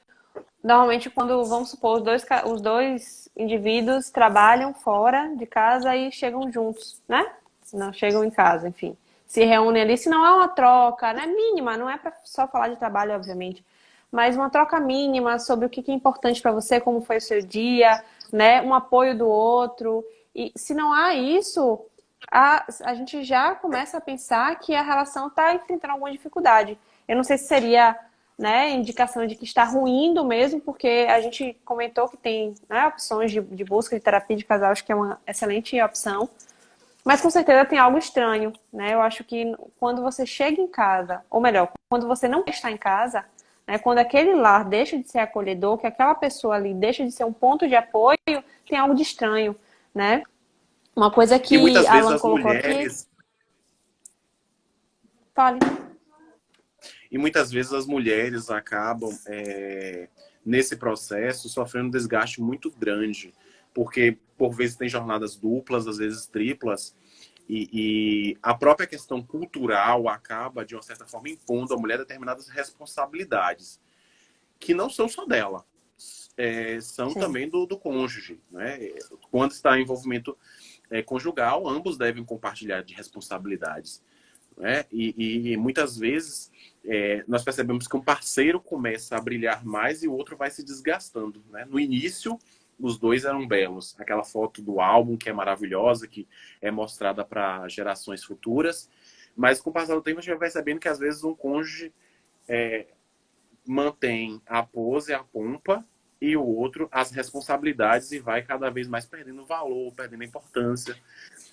normalmente quando, vamos supor, os dois indivíduos trabalham fora de casa e chegam juntos, né? Não chegam em casa, enfim. Se reúnem ali, se não é uma troca, né, mínima, não é para só falar de trabalho, obviamente, mas uma troca mínima sobre o que é importante para você, como foi o seu dia, né, um apoio do outro. E se não há isso, a gente já começa a pensar que a relação está enfrentando alguma dificuldade. Eu não sei se seria, né, indicação de que está ruindo mesmo, porque a gente comentou que tem, né, opções de busca de terapia de casal, acho que é uma excelente opção, mas com certeza tem algo estranho, né? Eu acho que quando você chega em casa, ou melhor, quando você não está em casa, né, quando aquele lar deixa de ser acolhedor, que aquela pessoa ali deixa de ser um ponto de apoio, tem algo de estranho, né? Uma coisa E que muitas vezes Alan as colocou aqui, mulheres fale. E muitas vezes as mulheres acabam, nesse processo, sofrendo um desgaste muito grande, porque por vezes tem jornadas duplas, às vezes triplas, e a própria questão cultural acaba, de uma certa forma, impondo à mulher determinadas responsabilidades, que não são só dela, são Sim. também do cônjuge. Né? Quando está em envolvimento conjugal, ambos devem compartilhar de responsabilidades. Né? E muitas vezes nós percebemos que um parceiro começa a brilhar mais e o outro vai se desgastando. Né? No início, os dois eram belos. Aquela foto do álbum que é maravilhosa, que é mostrada para gerações futuras. Mas com o passar do tempo, a gente vai percebendo que às vezes um cônjuge mantém a pose, a pompa, e o outro as responsabilidades e vai cada vez mais perdendo valor, perdendo importância,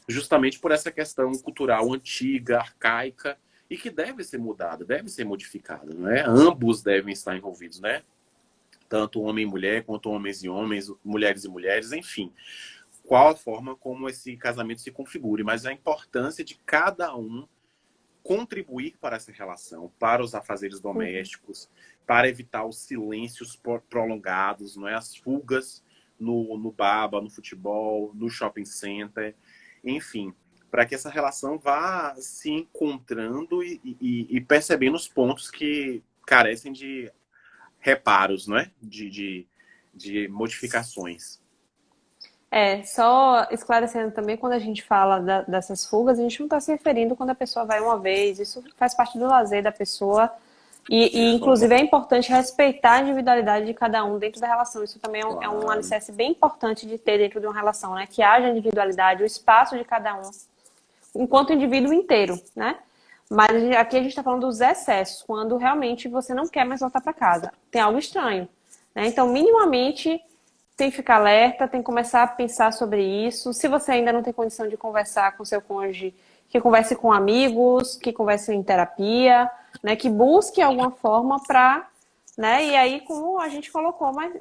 justamente por essa questão cultural antiga, arcaica, e que deve ser mudada, deve ser modificada, né? Ambos devem estar envolvidos, né? Tanto homem e mulher, quanto homens e homens, mulheres e mulheres, enfim. Qual a forma como esse casamento se configure, mas a importância de cada um contribuir para essa relação, para os afazeres Uhum. domésticos, para evitar os silêncios prolongados, não é? As fugas no baba, no futebol, no shopping center, enfim, para que essa relação vá se encontrando e percebendo os pontos que carecem de reparos, não é? De modificações. Só esclarecendo também, quando a gente fala dessas fugas, a gente não está se referindo quando a pessoa vai uma vez, isso faz parte do lazer da pessoa, inclusive é importante respeitar a individualidade de cada um dentro da relação. Isso também é um Claro. alicerce bem importante de ter dentro de uma relação, né? Que haja individualidade, o espaço de cada um, enquanto indivíduo inteiro, né? Mas aqui a gente está falando dos excessos, quando realmente você não quer mais voltar para casa. Tem algo estranho, né? Então, minimamente, tem que ficar alerta, tem que começar a pensar sobre isso. Se você ainda não tem condição de conversar com seu cônjuge, que converse com amigos, que converse em terapia, né? Que busque alguma forma para, né? E aí, como a gente colocou mas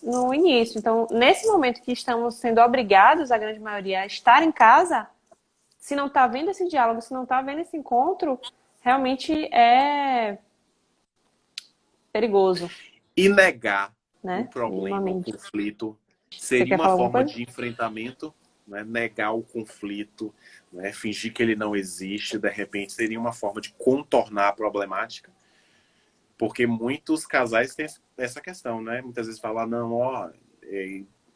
no início. Então, nesse momento que estamos sendo obrigados, a grande maioria, a estar em casa, se não está havendo esse diálogo, se não está havendo esse encontro, realmente é perigoso, E negar o né? problema, o Minimamente. conflito, Você seria quer uma falar alguma forma coisa? de enfrentamento, né? Negar o conflito, né? Fingir que ele não existe, de repente, seria uma forma de contornar a problemática. Porque muitos casais têm essa questão, né? Muitas vezes falam, não, ó,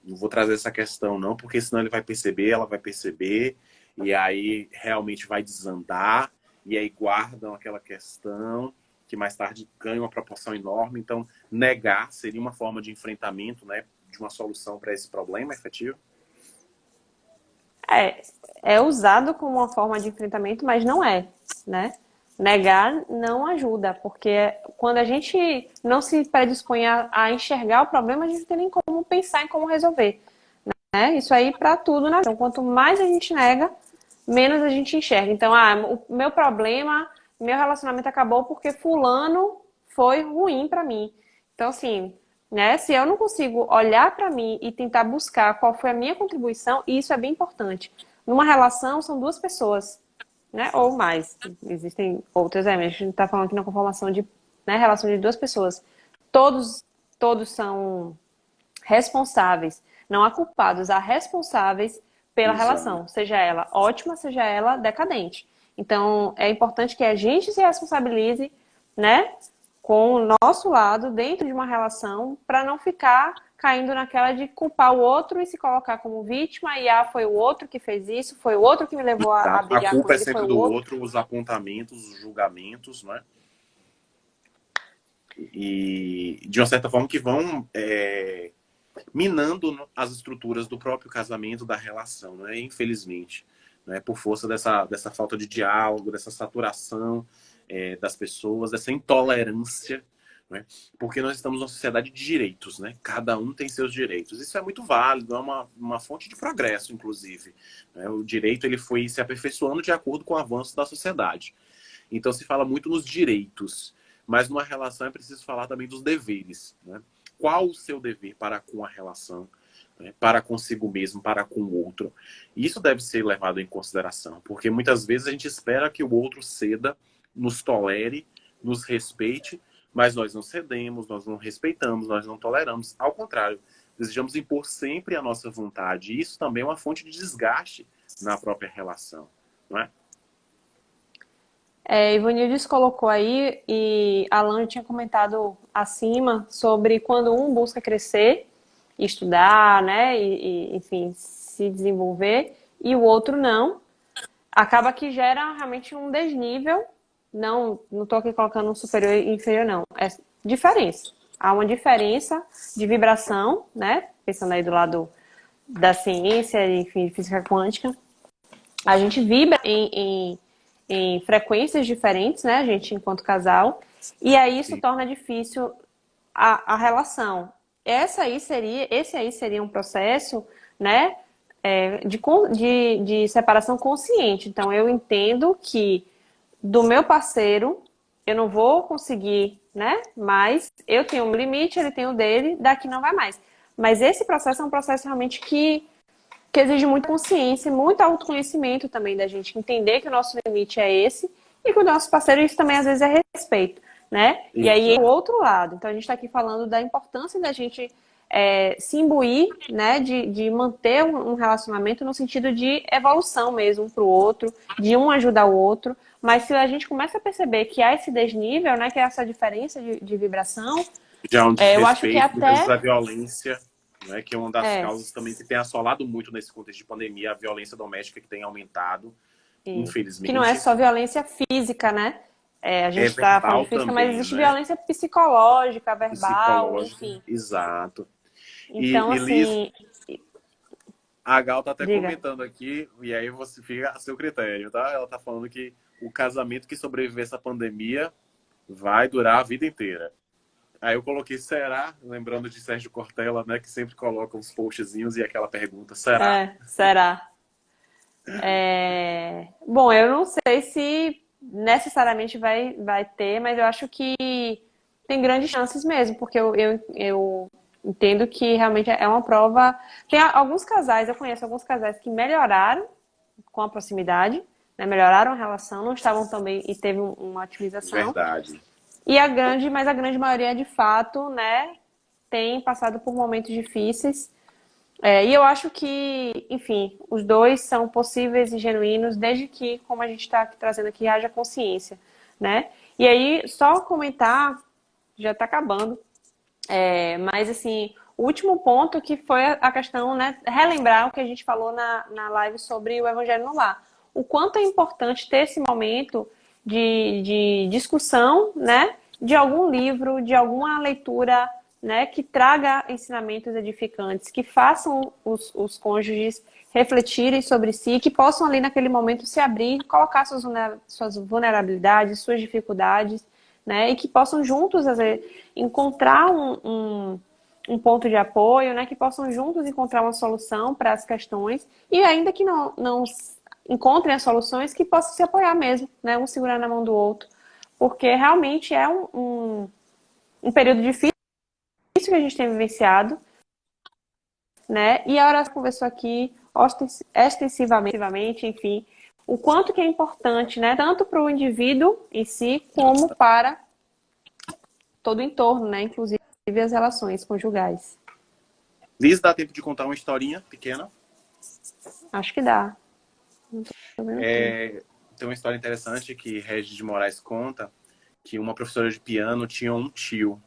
não vou trazer essa questão não, porque senão ele vai perceber, ela vai perceber, e aí realmente vai desandar, e aí guardam aquela questão, que mais tarde ganha uma proporção enorme. Então, negar seria uma forma de enfrentamento, né? De uma solução para esse problema efetivo. É, é usado como uma forma de enfrentamento, mas não é, né? Negar não ajuda, porque quando a gente não se predispõe a enxergar o problema, a gente não tem nem como pensar em como resolver, né? Isso aí para tudo, né? Então, quanto mais a gente nega, menos a gente enxerga. Então, o meu problema, meu relacionamento acabou porque fulano foi ruim para mim. Então, assim, né? Se eu não consigo olhar para mim e tentar buscar qual foi a minha contribuição, e isso é bem importante. Numa relação, são duas pessoas, né? Ou mais. Existem outras, mas a gente está falando aqui na conformação de, né, relação de duas pessoas. Todos, todos são responsáveis. Não há culpados, há responsáveis pela Exato. relação, seja ela ótima, seja ela decadente. Então, é importante que a gente se responsabilize, né, com o nosso lado dentro de uma relação, para não ficar caindo naquela de culpar o outro e se colocar como vítima e foi o outro que fez isso, foi o outro que me levou a A brigar com culpa é ele, foi sempre o do outro. outro, os apontamentos, os julgamentos, né? E de uma certa forma que vão minando as estruturas do próprio casamento, da relação, né? Infelizmente, né? Por força dessa falta de diálogo, dessa saturação das pessoas, dessa intolerância, né? Porque nós estamos numa sociedade de direitos, né? Cada um tem seus direitos. Isso é muito válido, é uma fonte de progresso, inclusive, né? O direito ele foi se aperfeiçoando de acordo com o avanço da sociedade. Então se fala muito nos direitos, mas numa relação é preciso falar também dos deveres, né? Qual o seu dever para com a relação, né? Para consigo mesmo, para com o outro. E isso deve ser levado em consideração, porque muitas vezes a gente espera que o outro ceda, nos tolere, nos respeite, mas nós não cedemos, nós não respeitamos, nós não toleramos. Ao contrário, desejamos impor sempre a nossa vontade. E isso também é uma fonte de desgaste na própria relação, não é? Ivanildes colocou aí, e Alan tinha comentado acima sobre quando um busca crescer, estudar, né, enfim, se desenvolver, e o outro não, acaba que gera realmente um desnível. Não estou aqui colocando um superior e inferior, não. É diferença. Há uma diferença de vibração, né? Pensando aí do lado da ciência, enfim, física quântica. A gente vibra em frequências diferentes, né? A gente, enquanto casal. E aí isso Sim. torna difícil a relação. Esse aí seria um processo, né? De separação consciente. Então, eu entendo que do meu parceiro eu não vou conseguir, né? Mas eu tenho um limite, ele tem o dele, daqui não vai mais. Mas esse processo é um processo realmente que exige muita consciência, muito autoconhecimento também da gente entender que o nosso limite é esse e que o nosso parceiro isso também às vezes é respeito, né? E aí é o Exato. outro lado. Então a gente está aqui falando da importância da gente se imbuir, né, de manter um relacionamento no sentido de evolução mesmo um para o outro, de um ajudar o outro. Mas se a gente começa a perceber que há esse desnível, né, que é essa diferença de vibração, Já um eu acho que desrespeito, muitas vezes até a violência, né, que é uma das é, causas também que tem assolado muito nesse contexto de pandemia, a violência doméstica que tem aumentado, que não é infelizmente. só violência física, né? A É gente está falando verbal de física, mas também, existe né? violência psicológica, verbal, Psicológica, enfim. exato. Então, E Liz, assim, a Gal tá até diga. comentando aqui, e aí você fica a seu critério, tá? Ela tá falando que o casamento que sobreviver essa pandemia vai durar a vida inteira. Aí eu coloquei, será? Lembrando de Sérgio Cortella, né? Que sempre coloca uns postzinhos e aquela pergunta, será? Será? Bom, eu não sei se necessariamente vai ter, mas eu acho que tem grandes chances mesmo, porque eu entendo que realmente é uma prova. Tem alguns casais, eu conheço alguns casais que melhoraram com a proximidade, né? Melhoraram a relação, não estavam também e teve uma otimização. Verdade. E mas a grande maioria, de fato, né, tem passado por momentos difíceis. E eu acho que, enfim, os dois são possíveis e genuínos, desde que, como a gente está trazendo aqui, haja consciência, né? E aí, só comentar, já está acabando, mas assim, o último ponto que foi a questão, né, relembrar o que a gente falou na live sobre o Evangelho no Lar. O quanto é importante ter esse momento de discussão, né, de algum livro, de alguma leitura, né, que traga ensinamentos edificantes, que façam os cônjuges refletirem sobre si, que possam ali naquele momento se abrir, colocar suas vulnerabilidades, suas dificuldades, né, e que possam juntos encontrar um ponto de apoio, né, que possam juntos encontrar uma solução para as questões e ainda que não encontrem as soluções, que possam se apoiar mesmo, né, um segurar na mão do outro, porque realmente é um período difícil que a gente tem vivenciado, né, e a Horácio conversou aqui extensivamente, enfim, o quanto que é importante, né, tanto para o indivíduo em si, como para todo o entorno, né, inclusive as relações conjugais. Liz, dá tempo de contar uma historinha pequena? Acho que dá. Não tô vendo aqui. Tem uma história interessante que Regis de Moraes conta, que uma professora de piano tinha um tio.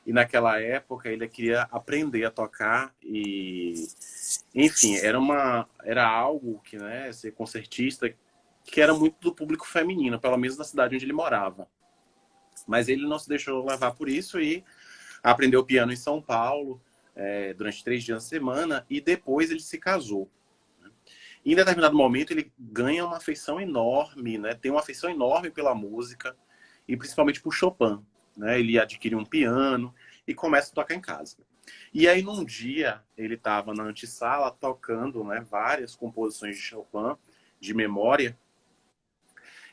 E naquela época ele queria aprender a tocar e... Enfim, era algo que, né, ser concertista, que era muito do público feminino, pelo menos na cidade onde ele morava. Mas ele não se deixou levar por isso e aprendeu piano em São Paulo, durante 3 dias na semana, e depois ele se casou. E em determinado momento ele ganha uma afeição enorme, né? Tem uma afeição enorme pela música, e principalmente por Chopin. Né? Ele adquire um piano e começa a tocar em casa. E aí num dia ele estava na antessala tocando, né, várias composições de Chopin, de memória.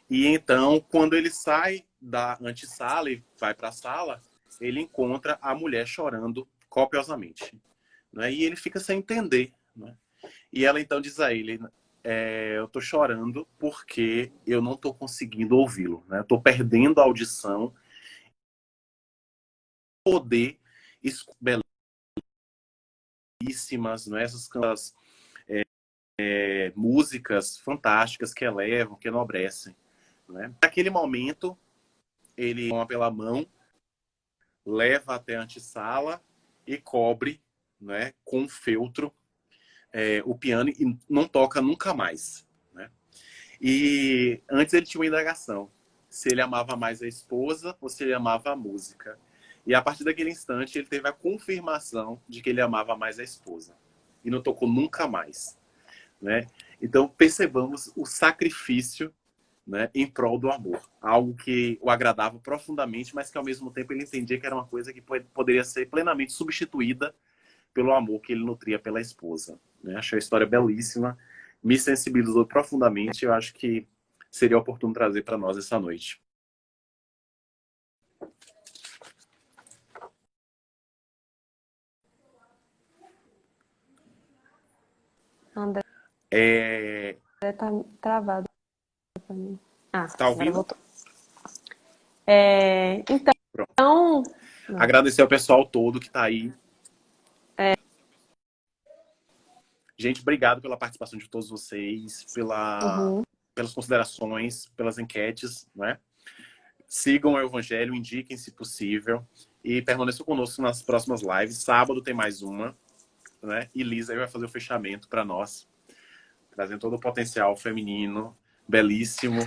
E então, quando ele sai da antessala e vai para a sala, ele encontra a mulher chorando copiosamente. Né? E ele fica sem entender. Né? E ela então diz a ele, eu estou chorando porque eu não estou conseguindo ouvi-lo. Né? Eu estou perdendo a audição, poder belíssimas, né? Essas músicas fantásticas que elevam, que enobrecem. Né? Naquele momento, ele toma pela mão, leva até a antessala e cobre, né, com feltro o piano e não toca nunca mais. Né? E antes ele tinha uma indagação, se ele amava mais a esposa ou se ele amava a música. E a partir daquele instante ele teve a confirmação de que ele amava mais a esposa. E não tocou nunca mais. Né? Então percebamos o sacrifício, né, em prol do amor. Algo que o agradava profundamente, mas que ao mesmo tempo ele entendia que era uma coisa que poderia ser plenamente substituída pelo amor que ele nutria pela esposa. Né? Achei a história belíssima, me sensibilizou profundamente, eu acho que seria oportuno trazer para nós essa noite. André tá travado pra mim. Tá Agora ouvindo? voltou. Pronto. Então... Agradecer ao pessoal todo que está aí. Gente, obrigado pela participação de todos vocês, pelas considerações, pelas enquetes, né? Sigam o Evangelho, indiquem se possível e permaneçam conosco nas próximas lives. Sábado tem mais uma, né? E Lisa aí vai fazer o fechamento para nós, trazendo todo o potencial feminino, belíssimo.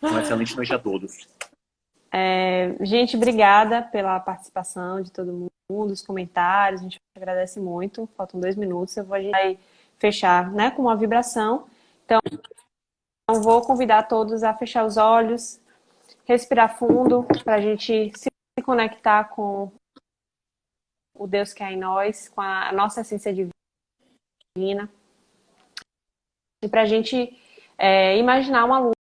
Uma excelente noite a todos. Gente, obrigada pela participação de todo mundo, os comentários, a gente agradece muito. Faltam 2 minutos, a gente vai fechar, né, com uma vibração. Então, vou convidar todos a fechar os olhos, respirar fundo, para a gente se conectar com o Deus que há em nós, com a nossa essência divina. E para a gente imaginar uma luz